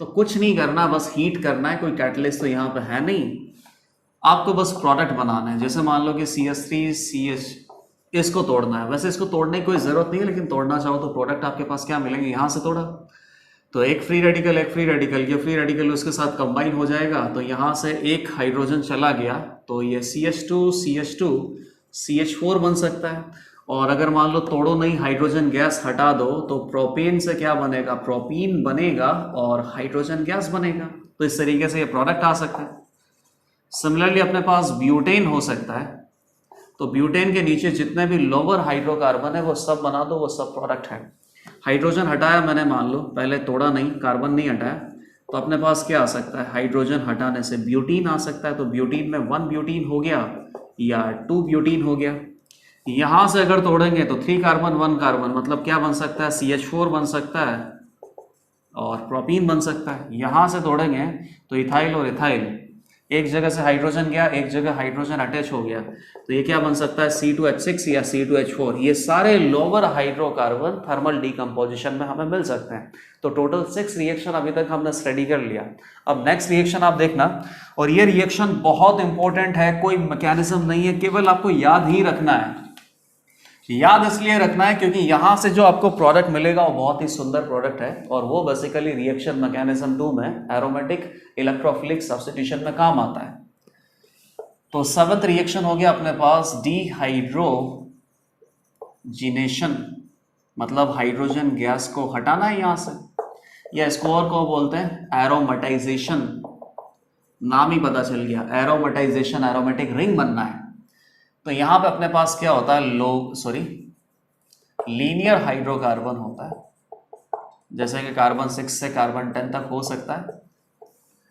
[SPEAKER 1] तो कुछ नहीं करना, बस हीट करना है, कोई कैटलिस्ट तो यहाँ पे है नहीं, आपको बस प्रोडक्ट बनाना है। जैसे मान लो कि CH3CH, इसको तोड़ना है। वैसे इसको तोड़ने की कोई जरूरत नहीं है, लेकिन तोड़ना चाहो तो प्रोडक्ट आपके पास क्या मिलेंगे, यहाँ से तोड़ा तो एक फ्री रेडिकल, ये फ्री रेडिकल उसके साथ कंबाइन हो जाएगा, तो यहाँ से एक हाइड्रोजन चला गया, तो ये CH2 CH4 बन सकता है। और अगर मान लो तोड़ो नहीं, हाइड्रोजन गैस हटा दो, तो प्रोपेन से क्या बनेगा, प्रोपीन बनेगा और हाइड्रोजन गैस बनेगा। तो इस तरीके से ये प्रोडक्ट आ सकता है। सिमिलरली अपने पास ब्यूटेन हो सकता है, तो ब्यूटेन के नीचे जितने भी लोअर हाइड्रोकार्बन है वो सब बना दो, वो सब प्रोडक्ट है। हाइड्रोजन हटाया मैंने, मान लो पहले तोड़ा नहीं, कार्बन नहीं हटाया, तो अपने पास क्या आ सकता है, हाइड्रोजन हटाने से ब्यूटीन आ सकता है। तो ब्यूटीन में 1 ब्यूटीन हो गया या 2 ब्यूटीन हो गया। यहां से अगर तोड़ेंगे तो 3 कार्बन 1 कार्बन, मतलब क्या बन सकता है, CH4 बन सकता है और प्रोपीन बन सकता है। यहां से तोड़ेंगे तो इथाइल और इथाइल, एक जगह से हाइड्रोजन गया, एक जगह हाइड्रोजन अटैच हो गया, तो ये क्या बन सकता है, C2H6 या C2H4। ये सारे लोअर हाइड्रोकार्बन थर्मल डिकम्पोजिशन में हमें मिल सकते हैं। तो टोटल 6 रिएक्शन अभी तक हमने स्टडी कर लिया। अब नेक्स्ट रिएक्शन आप देखना, और ये रिएक्शन बहुत इंपॉर्टेंट है, कोई मैकेनिज्म नहीं है, केवल आपको याद ही रखना है। याद इसलिए रखना है क्योंकि यहां से जो आपको प्रोडक्ट मिलेगा वो बहुत ही सुंदर प्रोडक्ट है, और वो बेसिकली रिएक्शन मैकेनिज्म 2 में एरोमेटिक इलेक्ट्रोफिलिक सब्स्टिट्यूशन में काम आता है। तो 7th रिएक्शन हो गया अपने पास डिहाइड्रोजिनेशन, मतलब हाइड्रोजन गैस को हटाना है यहां से, या इसको और को बोलते हैं एरोमेटाइजेशन, नाम ही पता चल गया, एरोमेटाइजेशन, एरोमेटिक रिंग बनना है। तो यहां पे अपने पास क्या होता है, लीनियर हाइड्रोकार्बन होता है, जैसे कि कार्बन 6 से कार्बन 10 तक हो सकता है।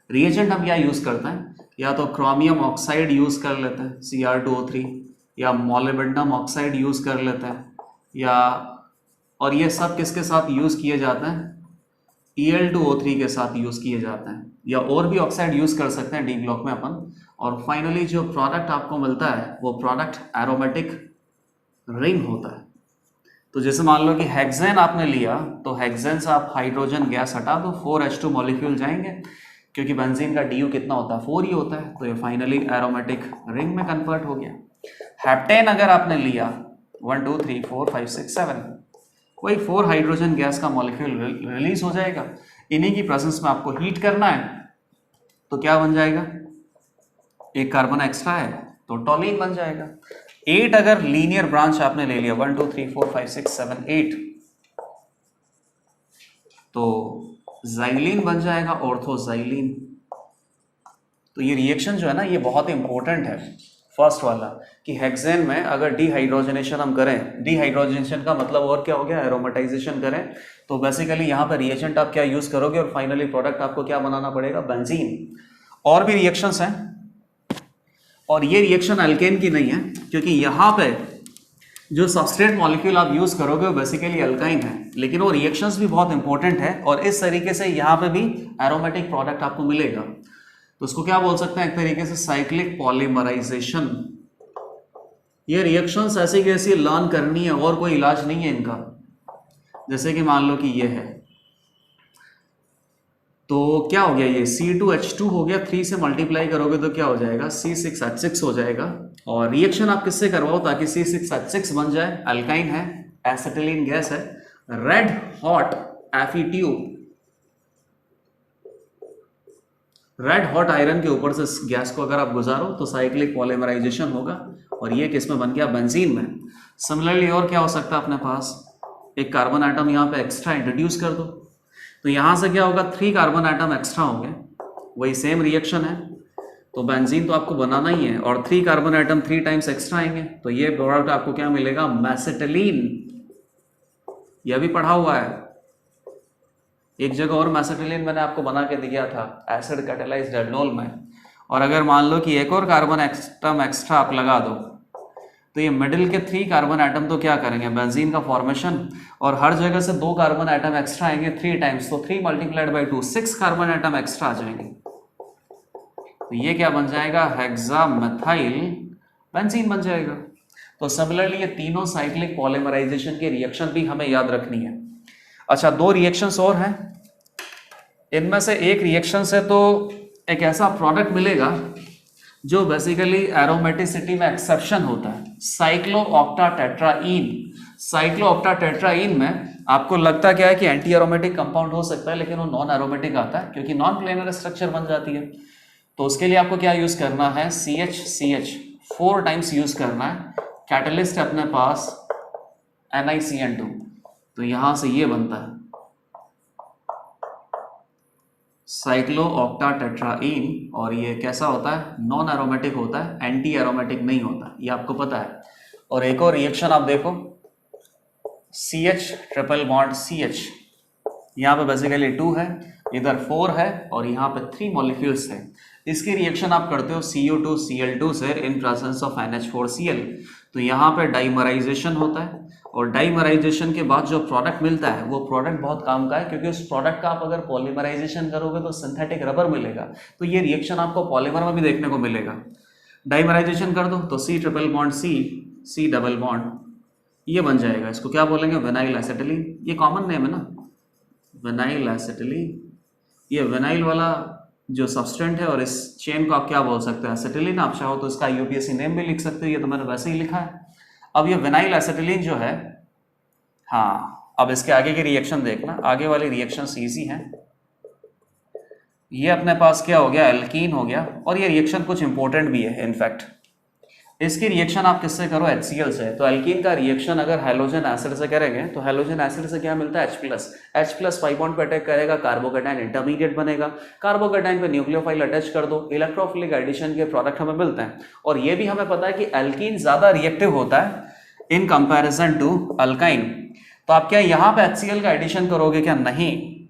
[SPEAKER 1] रिएजेंट हम क्या यूज करते हैं, या तो क्रोमियम ऑक्साइड यूज कर लेते हैं Cr2O3, या मोलिब्डेनम ऑक्साइड यूज कर लेते हैं, या और ये सब किसके साथ यूज किए जाते हैं, Al2O3 के साथ यूज किए जाते हैं, या और भी ऑक्साइड यूज कर सकते हैं डी ब्लॉक में अपन। और फाइनली जो प्रोडक्ट आपको मिलता है वो प्रोडक्ट एरोमेटिक रिंग होता है। तो जैसे मान लो कि हेक्सेन आपने लिया, तो हेक्सेन से आप हाइड्रोजन गैस हटा दो, 4H2 मॉलिक्यूल जाएंगे, क्योंकि बेंजीन का DU कितना होता है, 4 ही होता है, तो ये फाइनली एरोमेटिक रिंग में कन्वर्ट हो गया। हेप्टेन अगर आपने लिया 1 2 3 4 5 6 7, वही 4 हाइड्रोजन गैस का मॉलिक्यूल रिलीज हो जाएगा। इन्हीं की प्रेजेंस में आपको हीट करना है, तो क्या बन जाएगा, एक कार्बन एक्स्ट्रा है तो टॉलीन बन जाएगा। 8 अगर लीनियर ब्रांच आपने ले लिया, 1 2 3 4 5 6 7 8, तो ज़ाइलीन बन जाएगा, ऑर्थोज़ाइलीन। तो ये रिएक्शन जो है ना, ये बहुत इंपॉर्टेंट है। फर्स्ट वाला कि हेक्सेन में अगर डिहाइड्रोजनेशन हम करें, डिहाइड्रोजनेशन का मतलब और क्या हो गया, एरोमेटाइजेशन करें, तो बेसिकली यहाँ पर रिएजेंट आप क्या यूज करोगे, और फाइनली प्रोडक्ट आपको क्या बनाना पड़ेगा, बेंजीन। और भी रिएक्शंस हैं, और ये रिएक्शन अल्केन की नहीं है, क्योंकि यहाँ पे जो सबस्ट्रेट मॉलिक्यूल आप यूज करोगे वो बेसिकली अल्काइन है, लेकिन वो रिएक्शंस भी बहुत इंपॉर्टेंट है, और इस तरीके से यहाँ पे भी एरोमेटिक प्रोडक्ट आपको मिलेगा। तो उसको क्या बोल सकते हैं, एक तरीके से साइक्लिक पॉलीमराइजेशन। ये रिएक्शंस ऐसी कैसी लर्न करनी है, और कोई इलाज नहीं है इनका। जैसे कि मान लो कि ये है, तो क्या हो गया, ये C2H2 हो गया, 3 से मल्टीप्लाई करोगे तो क्या हो जाएगा, C6H6 हो जाएगा। और रिएक्शन आप किससे करवाओ ताकि C6H6 बन जाए, अल्काइन है, एसिटिलीन गैस है, red hot Fe tube, red hot iron के ऊपर से इस गैस को अगर आप गुजारो तो साइक्लिक पॉलीमराइजेशन होगा, और ये किसमें बन गया, बेंजीन में। सिमिलरली और क्या हो सकता है अपने पास, एक कार्बन आइटम यहाँ पे एक्स्ट्रा इंट्रोड्यूस कर दो, तो यहां से क्या होगा, 3 कार्बन आइटम एक्स्ट्रा होंगे, वही सेम रिएक्शन है, तो बेंजीन तो आपको बनाना ही है, और 3 कार्बन आइटम 3 टाइम्स एक्स्ट्रा आएंगे, तो ये प्रोडक्ट आपको क्या मिलेगा, मैसेटिलीन। यह भी पढ़ा हुआ है, एक जगह और मैसेटिलीन मैंने आपको बना के दिया था एसिड कैटालाइज्ड एल्डोल में। और अगर मान लो कि एक और कार्बन एटम एक्स्ट्रा आप लगा दो, तो ये मिडिल के 3 कार्बन एटम तो क्या करेंगे, बेंजीन का फॉर्मेशन, और हर जगह से 2 कार्बन एटम एक्स्ट्रा आएंगे 3 टाइम्स, तो 3 multiplied by 2, 6 carbon atom extra आ जाएंगे, तो ये क्या बन जाएगा, हेक्सामेथाइल बेंजीन बन जाएगा। तो सिमिलरली ये तीनों साइक्लिक पॉलीमराइजेशन की रिएक्शन भी हमें याद रखनी है। अच्छा, 2 रिएक्शंस और हैं, इनमें से एक रिएक्शन से तो एक ऐसा प्रोडक्ट मिलेगा जो बेसिकली एरोमेटिसिटी में एक्सेप्शन होता है, साइक्लोऑक्टाटेट्राईन। साइक्लोऑक्टाटेट्राईन में आपको लगता क्या है कि एंटी एरोमेटिक कंपाउंड हो सकता है, लेकिन वो नॉन एरोमेटिक आता है क्योंकि नॉन प्लेनर स्ट्रक्चर बन जाती है। तो उसके लिए आपको क्या यूज करना है, CH 4 टाइम्स यूज करना है। कैटलिस्ट है अपने पास NiCN2, तो यहां से ये बनता है साइक्लोऑक्टाटेट्राईन, और ये कैसा होता है, नॉन एरोमेटिक होता है, एंटी एरोमेटिक नहीं होता, ये आपको पता है। और एक और रिएक्शन आप देखो, CH ट्रिपल बॉन्ड CH, यहाँ पे बेसिकली 2 है, इधर 4 है और यहाँ पे 3 मॉलिक्यूल्स है। इसकी रिएक्शन आप करते हो Cu2Cl2 से इन प्रेजेंस ऑफ NH4Cl, तो यहाँ पे डाइमराइजेशन होता है, और डाइमराइजेशन के बाद जो प्रोडक्ट मिलता है वो प्रोडक्ट बहुत काम का है, क्योंकि उस प्रोडक्ट का आप अगर पॉलीमराइजेशन करोगे तो सिंथेटिक रबर मिलेगा। तो ये रिएक्शन आपको पॉलीमर में भी देखने को मिलेगा। डाइमराइजेशन कर दो तो C triple bond C double bond, ये बन जाएगा। इसको क्या बोलेंगे, विनाइल एसिटिलीन। ये कॉमन नेम है ना, विनाइल एसिटिलीन। ये विनाइल वाला जो सब्सटेंट है, और इस चेन को आप क्या बोल सकते हैं, एसिटिलीन। आप चाहो तो इसका IUPAC नेम भी लिख सकते हो, ये तो मैंने वैसे ही लिखा है। अब ये विनाइल एसिटिलीन जो है, हाँ, अब इसके आगे की रिएक्शन देखना, आगे वाली रिएक्शन इजी है। ये अपने पास क्या हो गया, एल्कीन हो गया, और ये रिएक्शन कुछ इंपॉर्टेंट भी है इनफैक्ट। इसकी रिएक्शन आप किससे करो, HCl से। तो एल्कीन का रिएक्शन अगर हैलोजन एसिड से करेंगे तो हैलोजन एसिड से क्या मिलता है, H+। pi बॉन्ड पे अटैक करेगा, कार्बोकेटाइन इंटरमीडिएट बनेगा। कार्बोकेटाइन पे न्यूक्लियोफाइल अटैच कर दो, इलेक्ट्रोफिलिक एडिशन के प्रोडक्ट हमें मिलते हैं। और ये भी हमें पता है कि एल्कीन ज्यादा रिएक्टिव होता है इन कंपैरिजन टू अल्काइन। तो आप क्या यहाँ पे HCl का एडिशन करोगे क्या, नहीं,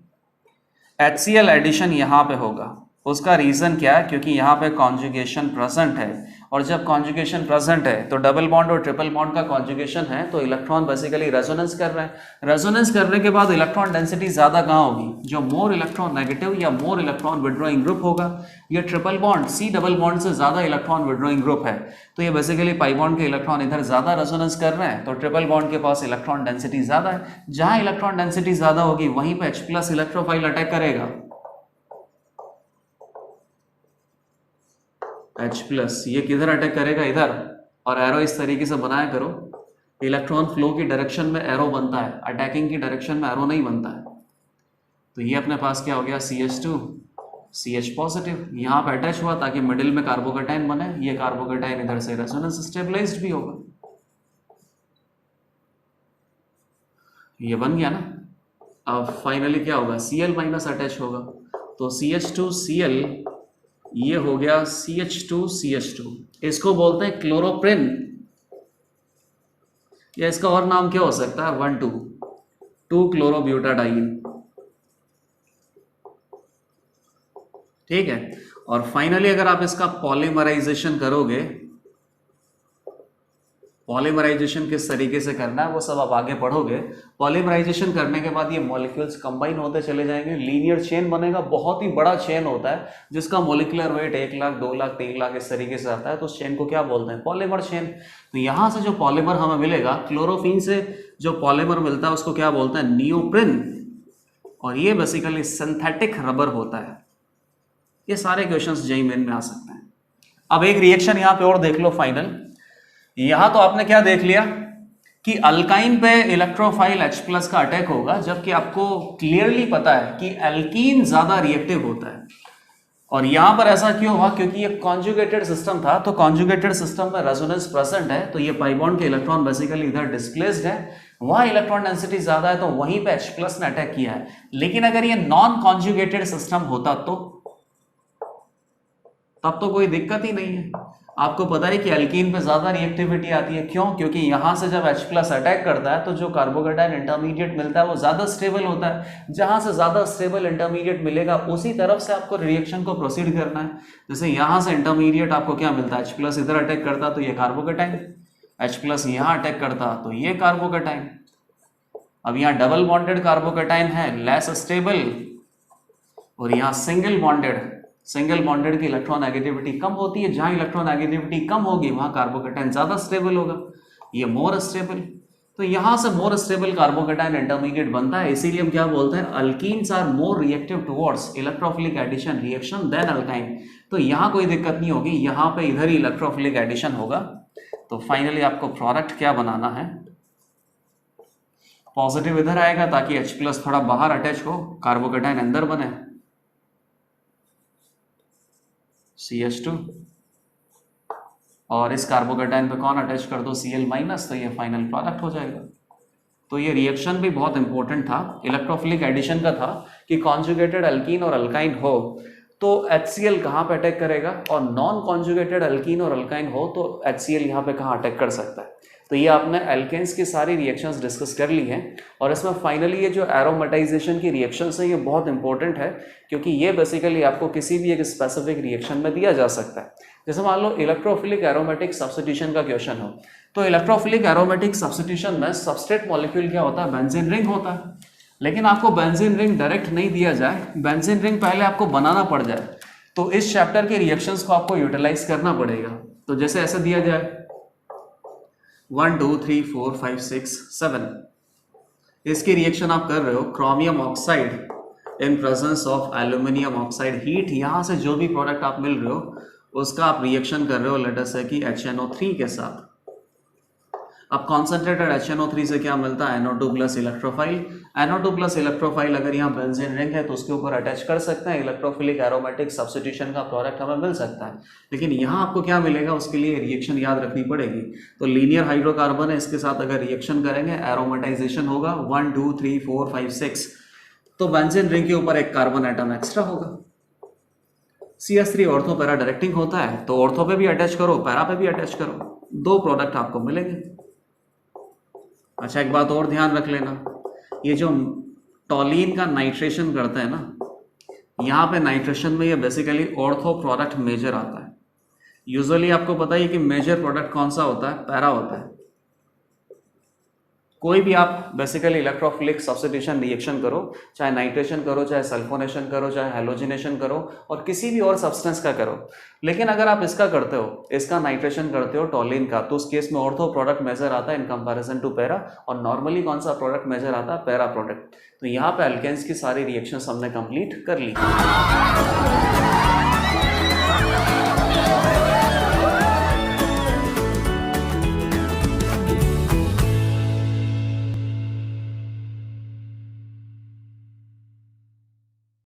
[SPEAKER 1] HCl एडिशन यहाँ पे होगा। उसका रीजन क्या है, क्योंकि यहाँ पे कॉन्जुगेशन प्रेजेंट है, और जब कॉन्जुगेशन प्रेजेंट है तो डबल बॉन्ड और ट्रिपल बॉन्ड का कॉन्जुगेशन है, तो इलेक्ट्रॉन बेसिकली रेजोनेंस कर रहे हैं। रेजोनेंस करने के बाद इलेक्ट्रॉन डेंसिटी ज्यादा कहाँ होगी, जो मोर इलेक्ट्रॉन नेगेटिव या मोर इलेक्ट्रॉन विड्रॉइंग ग्रुप होगा। ये triple bond C double bond से ज्यादा इलेक्ट्रॉन विड्रॉइंग ग्रुप है, तो ये बेसिकली पाई बॉन्ड के इलेक्ट्रॉन इधर ज्यादा रेजोनेंस कर रहे हैं, तो ट्रिपल बॉन्ड के पास इलेक्ट्रॉन डेंसिटी ज्यादा है। जहां इलेक्ट्रॉन डेंसिटी ज्यादा होगी वहीं पे H+ इलेक्ट्रोफाइल अटैक करेगा, H+, ये किधर अटैक करेगा, इधर। और एरो इस तरीके से बनाया करो, इलेक्ट्रॉन फ्लो की डायरेक्शन में एरो बनता है, अटैकिंग की डायरेक्शन में एरो नहीं बनता है। तो ये अपने पास क्या हो गया, CH2 CH पॉजिटिव, यहाँ पे अटैच हुआ ताकि मिडिल में कार्बोकेटाइन बने। ये कार्बोकेटाइन इधर से रेजोनेंस स्टेबलाइज्ड भी होगा, ये बन गया ना। अब फाइनली क्या होगा, Cl- अटैच होगा, तो CH2Cl, ये हो गया CH2CH2। इसको बोलते हैं क्लोरोप्रिन, या इसका और नाम क्या हो सकता है, 1,2 क्लोरोब्यूटाडाइन, ठीक है। और फाइनली अगर आप इसका पॉलीमराइजेशन करोगे, पॉलीमराइजेशन किस तरीके से करना है वो सब आप आगे पढ़ोगे। पॉलीमराइजेशन करने के बाद ये मॉलिक्यूल्स कंबाइन होते चले जाएंगे, लीनियर चेन बनेगा, बहुत ही बड़ा चेन होता है जिसका मोलिकुलर वेट 1 लाख 2 लाख 3 लाख इस तरीके से आता है, तो उस चेन को क्या बोलते हैं, पॉलीमर चेन। तो यहाँ से जो पॉलीमर हमें मिलेगा, क्लोरोफिन से जो पॉलीमर मिलता है उसको क्या बोलते हैं, नियोप्रिन, और ये बेसिकली सिंथेटिक रबर होता है। ये सारे क्वेश्चंस जेईई मेन में आ सकते हैं। अब एक रिएक्शन यहाँ पे और देख लो फाइनल। यहां तो आपने क्या देख लिया कि अल्काइन पे इलेक्ट्रोफाइल H+ का अटैक होगा, जबकि आपको क्लियरली पता है कि एल्कीन ज्यादा रिएक्टिव होता है। और यहां पर ऐसा क्यों हुआ, क्योंकि ये कॉन्जुगेटेड सिस्टम था, तो कॉन्जुगेटेड सिस्टम में रेजोनेंस प्रेजेंट है, तो ये पाई बॉन्ड के इलेक्ट्रॉन बेसिकली इधर डिस्प्लेस्ड है, वहां इलेक्ट्रॉन डेंसिटी ज्यादा है, तो वहीं पे H+ ने अटैक किया है। लेकिन अगर ये नॉन कॉन्जुगेटेड सिस्टम होता तो तब तो कोई दिक्कत ही नहीं है। आपको पता है कि एल्कीन पे ज्यादा रिएक्टिविटी आती है, क्यों, क्योंकि यहां से जब H+ अटैक करता है तो जो कार्बोकेटाइन इंटरमीडिएट मिलता है वो ज्यादा स्टेबल होता है। जहां से ज्यादा स्टेबल इंटरमीडिएट मिलेगा उसी तरफ से आपको रिएक्शन को प्रोसीड करना है। जैसे यहां से इंटरमीडिएट आपको क्या मिलता है, H+ इधर अटैक करता तो ये कार्बोकेटाइन, H+ यहां अटैक करता तो ये कार्बोकेटाइन। अब यहाँ डबल बॉन्डेड कार्बोकेटाइन है, लेस स्टेबल, और यहाँ सिंगल बॉन्डेड की इलेक्ट्रॉन नेगेटिविटी कम होती है। जहां इलेक्ट्रॉन नेगेटिविटी कम होगी वहां कार्बोकेटाइन ज्यादा स्टेबल होगा, ये मोर स्टेबल। तो यहां से मोर स्टेबल कार्बोकेटाइन इंटरमीडिएट बनता है, इसीलिए हम क्या बोलते हैं, alkenes are more reactive towards electrophilic addition reaction than alkyne. तो यहां कोई दिक्कत नहीं होगी, यहां पे इधर ही इलेक्ट्रोफिलिक एडिशन होगा। तो फाइनली आपको प्रोडक्ट क्या बनाना है, पॉजिटिव इधर आएगा ताकि H+ थोड़ा बाहर अटैच हो, कार्बोकेटाइन अंदर बने, CH2, और इस कार्बोकेटाइन पे कौन अटैच कर दो, Cl-, तो ये फाइनल प्रोडक्ट हो जाएगा। तो ये रिएक्शन भी बहुत इंपॉर्टेंट था, इलेक्ट्रोफिलिक एडिशन का था कि कॉन्जुगेटेड अल्कीन और अल्काइन हो तो HCl कहाँ पे अटैक करेगा, और नॉन कॉन्जुगेटेड अल्कीन और अल्काइन हो तो HCl यहाँ पे कहाँ अटैक कर सकता है। तो ये आपने एल्केन्स की सारी रिएक्शंस डिस्कस कर ली हैं, और इसमें फाइनली ये जो एरोमेटाइजेशन की रिएक्शंस हैं ये बहुत इंपॉर्टेंट है, क्योंकि ये बेसिकली आपको किसी भी एक स्पेसिफिक रिएक्शन में दिया जा सकता है। जैसे मान लो इलेक्ट्रोफिलिक एरोमेटिक सब्स्टिट्यूशन का क्वेश्चन हो, तो इलेक्ट्रोफिलिक एरोमेटिक सब्स्टिट्यूशन में सबस्ट्रेट मॉलिक्यूल क्या होता है, बेंजीन रिंग होता है। लेकिन आपको बेंजीन रिंग डायरेक्ट नहीं दिया जाए, बेंजीन रिंग पहले आपको बनाना पड़ जाए, तो इस चैप्टर के रिएक्शंस को आपको यूटिलाइज करना पड़ेगा। तो जैसे ऐसे दिया जाए 1 2 3 4 5 6 7, इसकी रिएक्शन आप कर रहे हो, chromium oxide in presence of aluminium oxide, heat यहाँ से जो भी प्रोडक्ट आप मिल रहे हो उसका आप रिएक्शन कर रहे हो लेट अस से कि HNO3 के साथ। अब कॉन्सेंट्रेटेड HNO3 से क्या मिलता है, NO2+ इलेक्ट्रोफाइल। NO2+ इलेक्ट्रोफाइल अगर यहाँ बेंजीन रिंग है तो उसके ऊपर अटैच कर सकते हैं, इलेक्ट्रोफिलिक एरोमेटिक सब्स्टिट्यूशन का प्रोडक्ट हमें मिल सकता है। लेकिन यहाँ आपको क्या मिलेगा, उसके लिए रिएक्शन याद रखनी पड़ेगी। तो लीनियर हाइड्रोकार्बन है, इसके साथ अगर रिएक्शन करेंगे एरोमेटाइजेशन होगा 1 2 3 4 5 6, तो बेंजीन रिंग के ऊपर एक कार्बन एटम एक्स्ट्रा होगा। CH3 ऑर्थो पैरा डायरेक्टिंग होता है, तो ऑर्थो पे भी अटैच करो, पैरा पे भी अटैच करो, 2 प्रोडक्ट आपको मिलेंगे। अच्छा एक बात और ध्यान रख लेना, ये जो टॉलीन का नाइट्रेशन करते हैं ना, यहाँ पे नाइट्रेशन में ये बेसिकली ऑर्थो प्रोडक्ट मेजर आता है। यूजुअली आपको पता ही कि मेजर प्रोडक्ट कौन सा होता है, पैरा होता है। कोई भी आप बेसिकली इलेक्ट्रोफिलिक सब्स्टिट्यूशन रिएक्शन करो, चाहे नाइट्रेशन करो, चाहे सल्फोनेशन करो, चाहे हैलोजिनेशन करो, और किसी भी और सब्सटेंस का करो, लेकिन अगर आप इसका करते हो, इसका नाइट्रेशन करते हो टॉलिन का, तो उस केस में ऑर्थो प्रोडक्ट मेजर आता है इन कंपैरिजन टू पैरा, और नॉर्मली कौन सा प्रोडक्ट मेजर आता है, पैरा प्रोडक्ट। तो यहाँ पे अल्केन्स की सारी रिएक्शंस हमने कंप्लीट कर ली।